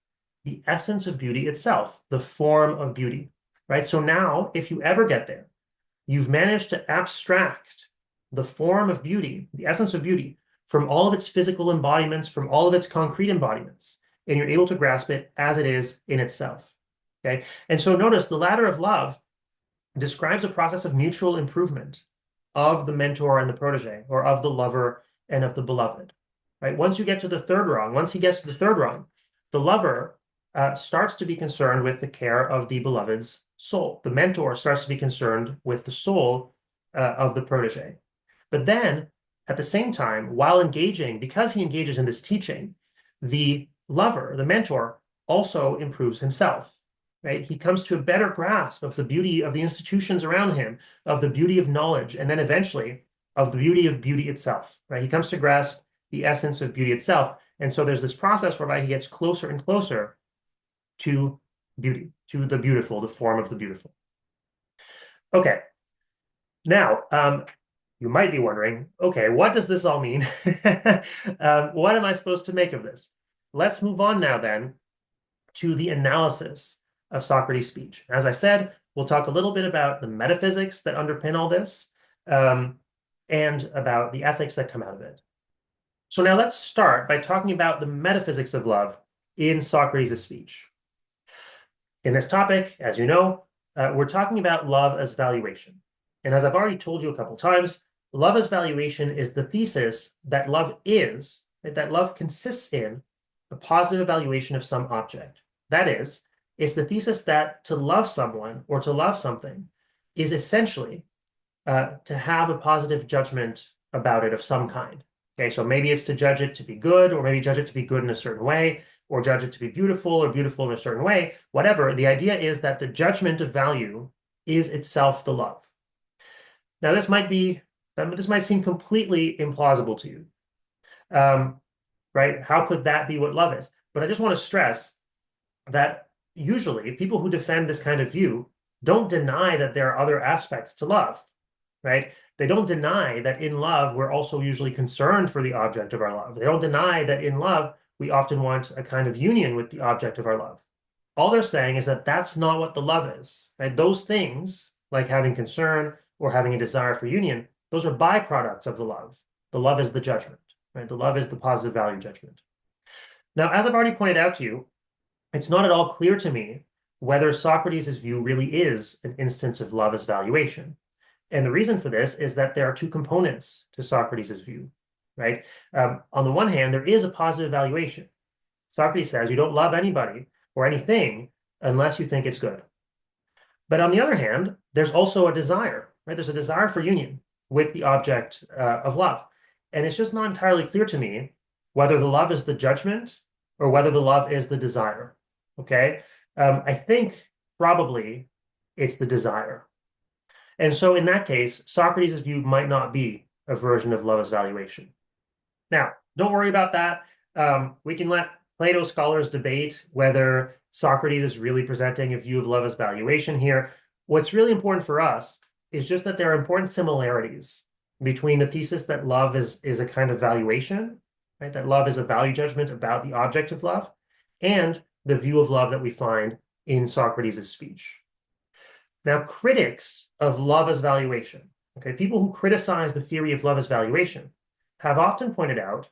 the essence of beauty itself, the form of beauty, right? So now, if you ever get there, you've managed to abstract the form of beauty, the essence of beauty, from all of its physical embodiments, from all of its concrete embodiments, and you're able to grasp it as it is in itself. Okay? And so notice the ladder of love describes a process of mutual improvement of the mentor and the protege, or of the lover and of the beloved. Right? Once you get to the third rung, once he gets to the third rung, the lover starts to be concerned with the care of the beloved's soul. The mentor starts to be concerned with the soul of the protege. But then, at the same time, while engaging, because he engages in this teaching, the lover, the mentor, also improves himself. Right? He comes to a better grasp of the beauty of the institutions around him, of the beauty of knowledge, and then eventually of the beauty of beauty itself. Right? He comes to grasp the essence of beauty itself. And so there's this process whereby he gets closer and closer to beauty, to the beautiful, the form of the beautiful. Okay. Now, you might be wondering, okay, what does this all mean? What am I supposed to make of this? Let's move on now then to the analysis of Socrates' speech. As I said, we'll talk a little bit about the metaphysics that underpin all this and about the ethics that come out of it. So now let's start by talking about the metaphysics of love in Socrates' speech. In this topic, as you know, we're talking about love as valuation. And as I've already told you a couple times, love as valuation is the thesis that love is, that love consists in a positive evaluation of some object. That is, it's the thesis that to love someone or to love something is essentially to have a positive judgment about it of some kind. Okay, so maybe it's to judge it to be good, or maybe judge it to be good in a certain way, or judge it to be beautiful or beautiful in a certain way, whatever. The idea is that the judgment of value is itself the love. Now, this might seem completely implausible to you, um, right? How could that be what love is? But I just want to stress that usually people who defend this kind of view don't deny that there are other aspects to love, right? They don't deny that in love, we're also usually concerned for the object of our love. They don't deny that in love, we often want a kind of union with the object of our love. All they're saying is that that's not what the love is, right? Those things, like having concern or having a desire for union, those are byproducts of the love. The love is the judgment, right? The love is the positive value judgment. Now, as I've already pointed out to you, it's not at all clear to me whether Socrates' view really is an instance of love as valuation. And the reason for this is that there are two components to Socrates' view, right? On the one hand, there is a positive valuation. Socrates says you don't love anybody or anything unless you think it's good. But on the other hand, there's also a desire, right? There's a desire for union with the object of love. And it's just not entirely clear to me whether the love is the judgment or whether the love is the desire. Okay. I think probably it's the desire. And so in that case, Socrates' view might not be a version of love as valuation. Now, don't worry about that. We can let Plato scholars debate whether Socrates is really presenting a view of love as valuation here. What's really important for us is just that there are important similarities between the thesis that love is a kind of valuation, right? That love is a value judgment about the object of love, and the view of love that we find in Socrates' speech. Now, critics of love as valuation, okay, people who criticize the theory of love as valuation, have often pointed out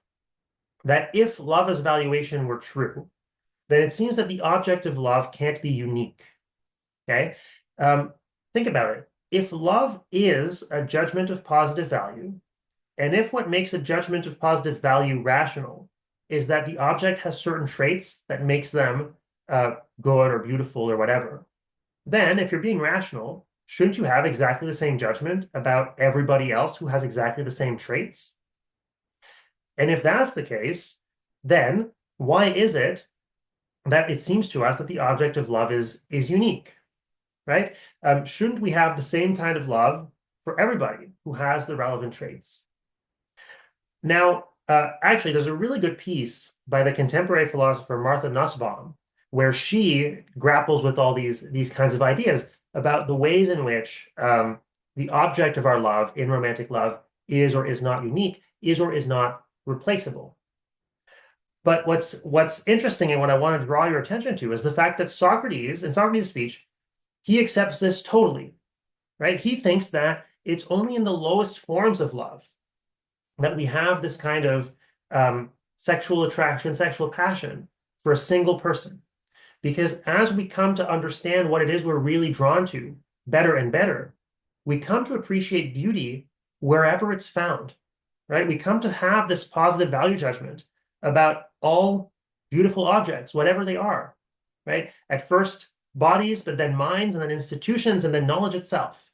that if love as valuation were true, then it seems that the object of love can't be unique. Okay? Think about it. If love is a judgment of positive value, and if what makes a judgment of positive value rational is that the object has certain traits that makes them good or beautiful or whatever, then if you're being rational, shouldn't you have exactly the same judgment about everybody else who has exactly the same traits? And if that's the case, then why is it that it seems to us that the object of love is unique, right? Shouldn't we have the same kind of love for everybody who has the relevant traits? Now, actually, there's a really good piece by the contemporary philosopher Martha Nussbaum, where she grapples with all these kinds of ideas about the ways in which the object of our love in romantic love is or is not unique, is or is not replaceable. But what's interesting and what I want to draw your attention to is the fact that Socrates, in Socrates' speech, he accepts this totally, right? He thinks that it's only in the lowest forms of love that we have this kind of sexual attraction, sexual passion for a single person. Because as we come to understand what it is we're really drawn to better and better, we come to appreciate beauty wherever it's found, right? We come to have this positive value judgment about all beautiful objects, whatever they are, right? At first, bodies, but then minds, and then institutions, and then knowledge itself.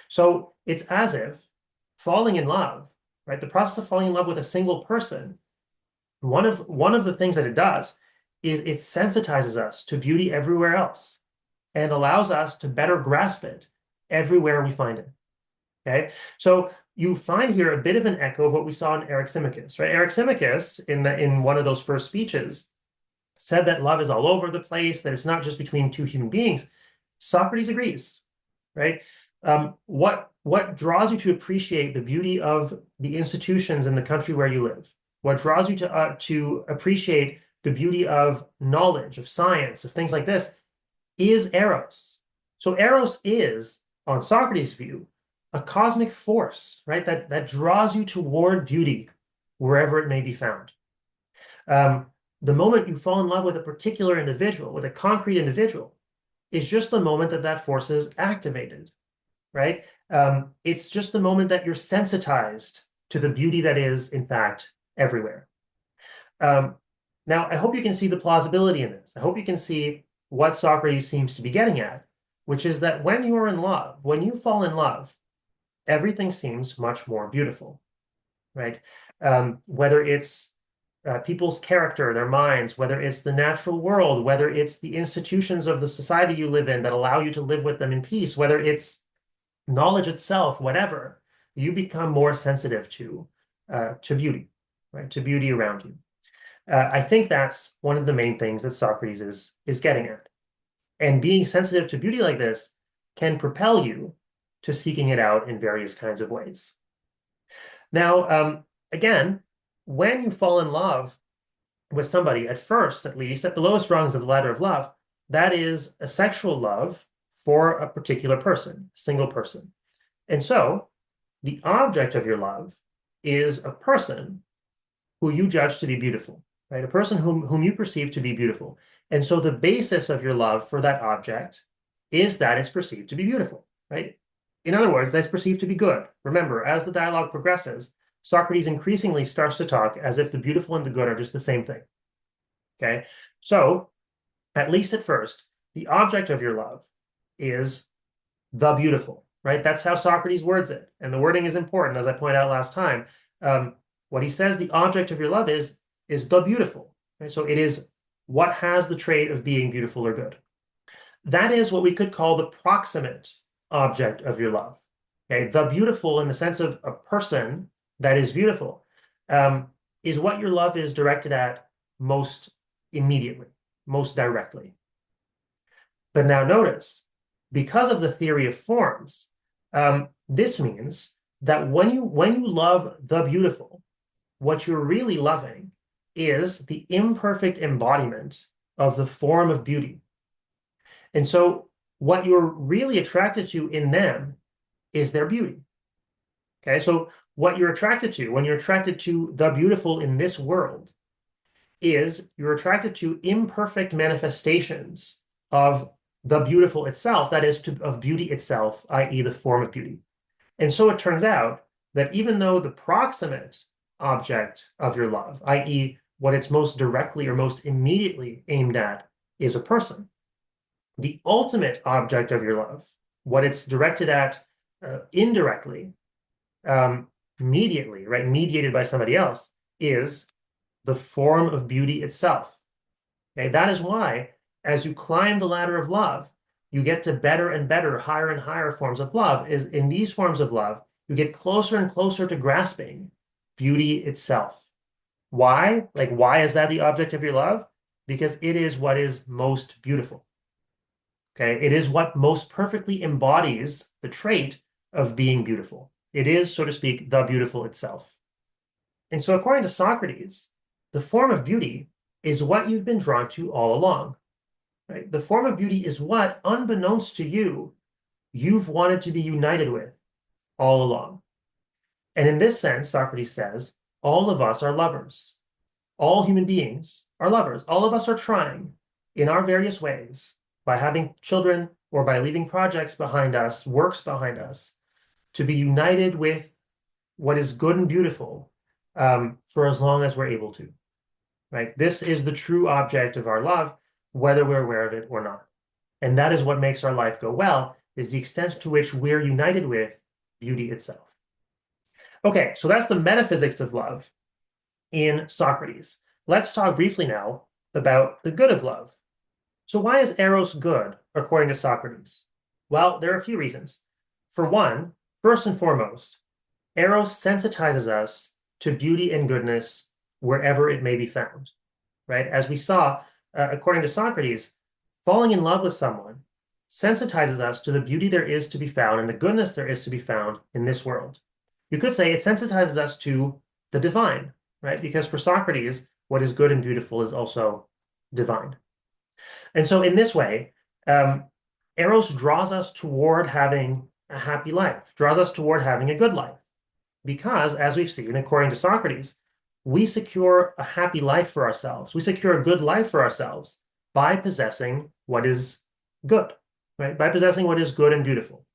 So it's as if falling in love, right? The process of falling in love with a single person, one of the things that it does is it sensitizes us to beauty everywhere else and allows us to better grasp it everywhere we find it. Okay, so you find here a bit of an echo of what we saw in Eryximachus, right? Eryximachus, in one of those first speeches, said that love is all over the place, that it's not just between two human beings. Socrates agrees, right? What draws you to appreciate the beauty of the institutions in the country where you live? What draws you to appreciate the beauty of knowledge, of science, of things like this, is Eros. So Eros is, on Socrates' view, a cosmic force, right? That draws you toward beauty wherever it may be found. The moment you fall in love with a particular individual, with a concrete individual, is just the moment that that force is activated, right? It's just the moment that you're sensitized to the beauty that is, in fact, everywhere. Now, I hope you can see the plausibility in this. I hope you can see what Socrates seems to be getting at, which is that when you are in love, when you fall in love, everything seems much more beautiful, right? whether it's people's character, their minds, whether it's the natural world, whether it's the institutions of the society you live in that allow you to live with them in peace, whether it's knowledge itself, whatever, you become more sensitive to beauty, right? To beauty around you. I think that's one of the main things that Socrates is getting at. And being sensitive to beauty like this can propel you to seeking it out in various kinds of ways. Now, again, when you fall in love with somebody, at first, at least, at the lowest rungs of the ladder of love, that is a sexual love for a particular person, a single person. And so the object of your love is a person who you judge to be beautiful, right? A person whom you perceive to be beautiful. And so the basis of your love for that object is that it's perceived to be beautiful, right? In other words, that's perceived to be good. Remember, as the dialogue progresses, Socrates increasingly starts to talk as if the beautiful and the good are just the same thing. Okay? So, at least at first, the object of your love is the beautiful, right? That's how Socrates words it. And the wording is important, as I pointed out last time. What he says the object of your love is the beautiful. Right? So it is what has the trait of being beautiful or good. That is what we could call the proximate object of your love. Okay? The beautiful in the sense of a person that is beautiful is what your love is directed at most immediately, most directly. But now notice, because of the theory of forms, this means that when you love the beautiful, what you're really loving is the imperfect embodiment of the form of beauty. And so what you're really attracted to in them is their beauty. Okay, so what you're attracted to when you're attracted to the beautiful in this world is you're attracted to imperfect manifestations of the beautiful itself, that is, of beauty itself, i.e., the form of beauty. And so it turns out that even though the proximate object of your love, i.e., what it's most directly or most immediately aimed at, is a person, the ultimate object of your love, what it's directed at indirectly, mediately, right, mediated by somebody else, is the form of beauty itself. Okay, that is why, as you climb the ladder of love, you get to better and better, higher and higher forms of love. Is in these forms of love, you get closer and closer to grasping beauty itself. Why? Like, why is that the object of your love? Because it is what is most beautiful. Okay, it is what most perfectly embodies the trait of being beautiful. It is, so to speak, the beautiful itself. And so, according to Socrates, the form of beauty is what you've been drawn to all along. Right? The form of beauty is what, unbeknownst to you, you've wanted to be united with all along. And in this sense, Socrates says, all of us are lovers. All human beings are lovers. All of us are trying in our various ways, by having children or by leaving projects behind us, works behind us, to be united with what is good and beautiful for as long as we're able to. Right? This is the true object of our love, whether we're aware of it or not. And that is what makes our life go well, is the extent to which we're united with beauty itself. Okay, so that's the metaphysics of love in Socrates. Let's talk briefly now about the good of love. So why is Eros good, according to Socrates? Well, there are a few reasons. For one, first and foremost, Eros sensitizes us to beauty and goodness wherever it may be found, right? As we saw, according to Socrates, falling in love with someone sensitizes us to the beauty there is to be found and the goodness there is to be found in this world. You could say it sensitizes us to the divine, right? Because for Socrates, what is good and beautiful is also divine. And so in this way, Eros draws us toward having a happy life, draws us toward having a good life. Because, as we've seen, according to Socrates, we secure a happy life for ourselves. We secure a good life for ourselves by possessing what is good, right? By possessing what is good and beautiful.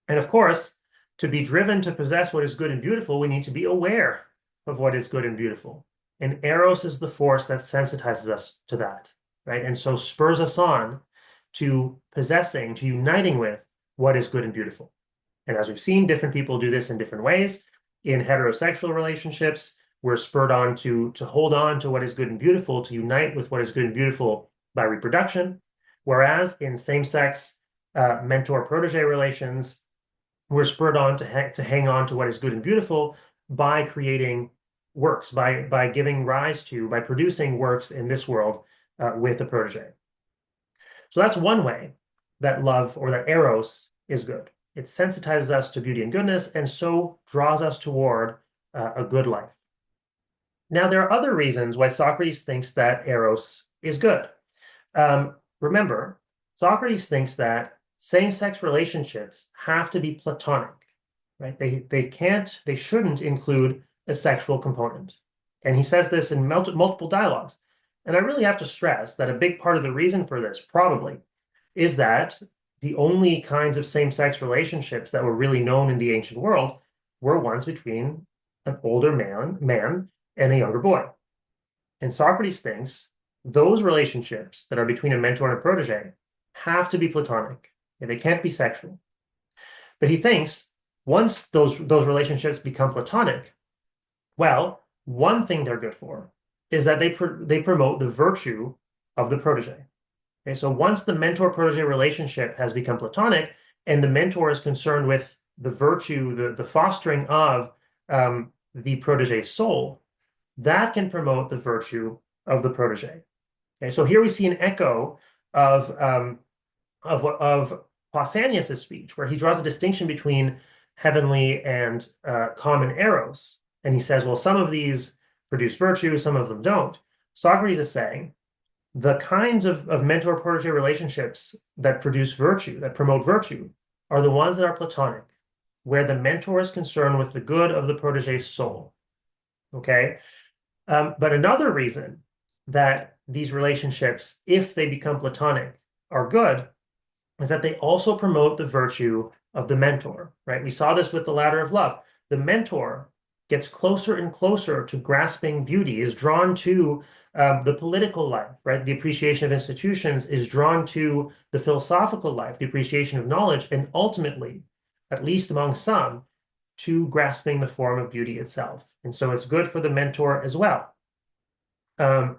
And of course, to be driven to possess what is good and beautiful, we need to be aware of what is good and beautiful. And Eros is the force that sensitizes us to that, right? And so spurs us on to possessing, to uniting with what is good and beautiful. And as we've seen, different people do this in different ways. In heterosexual relationships, we're spurred on to hold on to what is good and beautiful, to unite with what is good and beautiful by reproduction. Whereas in same-sex mentor-protege relations, we're spurred on to hang on to what is good and beautiful by creating works, by giving rise to, by producing works in this world with a protege. So that's one way that love, or that eros, is good. It sensitizes us to beauty and goodness, and so draws us toward a good life. Now, there are other reasons why Socrates thinks that eros is good. Remember, Socrates thinks that same-sex relationships have to be platonic, right? They shouldn't include a sexual component. And he says this in multiple dialogues. And I really have to stress that a big part of the reason for this probably is that the only kinds of same-sex relationships that were really known in the ancient world were ones between an older man and a younger boy. And Socrates thinks those relationships that are between a mentor and a protege have to be platonic. They can't be sexual. But he thinks once those relationships become platonic, well, one thing they're good for is that they promote the virtue of the protege. Okay, so once the mentor-protege relationship has become platonic and the mentor is concerned with the virtue, the fostering of the protege's soul, that can promote the virtue of the protege. Okay, so here we see an echo of Pausanias' speech, where he draws a distinction between heavenly and common eros. And he says, well, some of these produce virtue, some of them don't. Socrates is saying the kinds of mentor-protege relationships that produce virtue, that promote virtue, are the ones that are platonic, where the mentor is concerned with the good of the protege's soul. Okay? But another reason that these relationships, if they become platonic, are good is that they also promote the virtue of the mentor, right? We saw this with the ladder of love. The mentor gets closer and closer to grasping beauty, is drawn to the political life, right? The appreciation of institutions is drawn to the philosophical life, the appreciation of knowledge, and ultimately, at least among some, to grasping the form of beauty itself. And so it's good for the mentor as well. And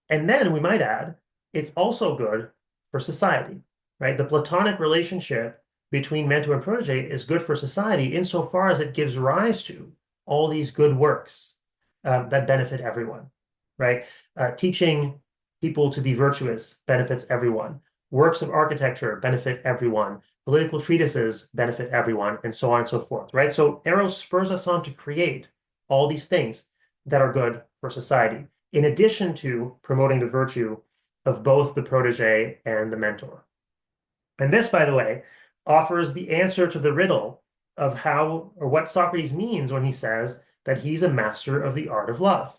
then we might add, it's also good for society, right? The platonic relationship between mentor and protege is good for society insofar as it gives rise to all these good works that benefit everyone, right? Teaching people to be virtuous benefits everyone. Works of architecture benefit everyone. Political treatises benefit everyone, and so on and so forth, right? So Eros spurs us on to create all these things that are good for society, in addition to promoting the virtue of both the protege and the mentor. And this, by the way, offers the answer to the riddle of how or what Socrates means when he says that he's a master of the art of love.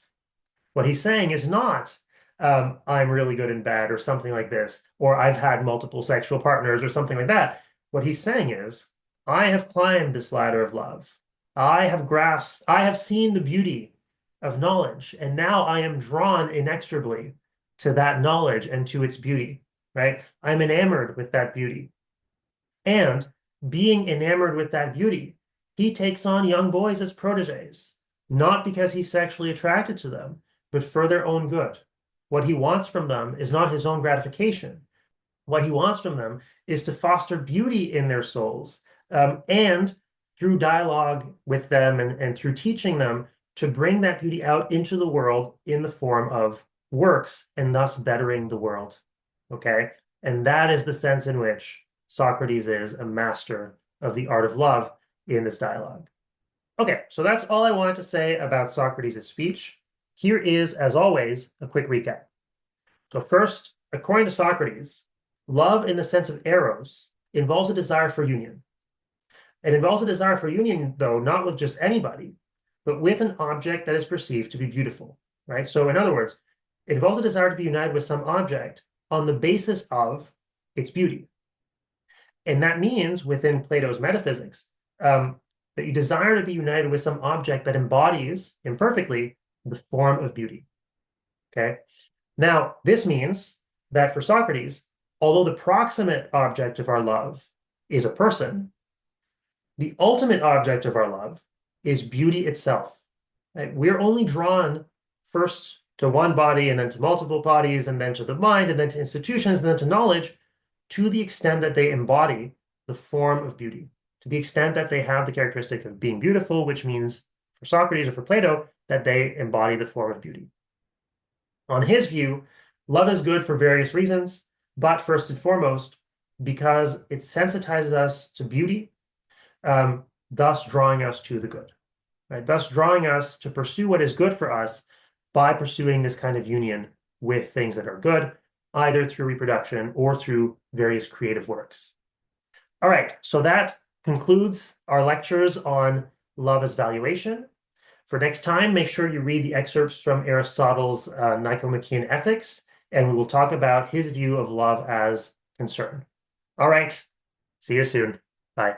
What he's saying is not, I'm really good and bad, or something like this, or I've had multiple sexual partners, or something like that. What he's saying is, I have climbed this ladder of love. I have seen the beauty of knowledge, and now I am drawn inexorably to that knowledge and to its beauty, right? I'm enamored with that beauty. And being enamored with that beauty, he takes on young boys as proteges, not because he's sexually attracted to them, but for their own good. What he wants from them is not his own gratification. What he wants from them is to foster beauty in their souls, and through dialogue with them and through teaching them to bring that beauty out into the world in the form of works, and thus bettering the world. Okay? And that is the sense in which Socrates is a master of the art of love in this dialogue. Okay, so that's all I wanted to say about Socrates' speech. Here is, as always, a quick recap. So first, according to Socrates, love in the sense of eros involves a desire for union. It involves a desire for union, though, not with just anybody, but with an object that is perceived to be beautiful, right? So in other words, it involves a desire to be united with some object on the basis of its beauty. And that means, within Plato's metaphysics, that you desire to be united with some object that embodies, imperfectly, the form of beauty. Okay? Now, this means that for Socrates, although the proximate object of our love is a person, the ultimate object of our love is beauty itself. right? We're only drawn first to one body and then to multiple bodies and then to the mind and then to institutions and then to knowledge to the extent that they embody the form of beauty, to the extent that they have the characteristic of being beautiful, which means for Socrates or for Plato, that they embody the form of beauty. On his view, love is good for various reasons, but first and foremost, because it sensitizes us to beauty, thus drawing us to the good, right? Thus drawing us to pursue what is good for us by pursuing this kind of union with things that are good, either through reproduction or through various creative works. All right, so that concludes our lectures on love as valuation. For next time, make sure you read the excerpts from Aristotle's Nicomachean Ethics, and we will talk about his view of love as concern. All right, see you soon. Bye.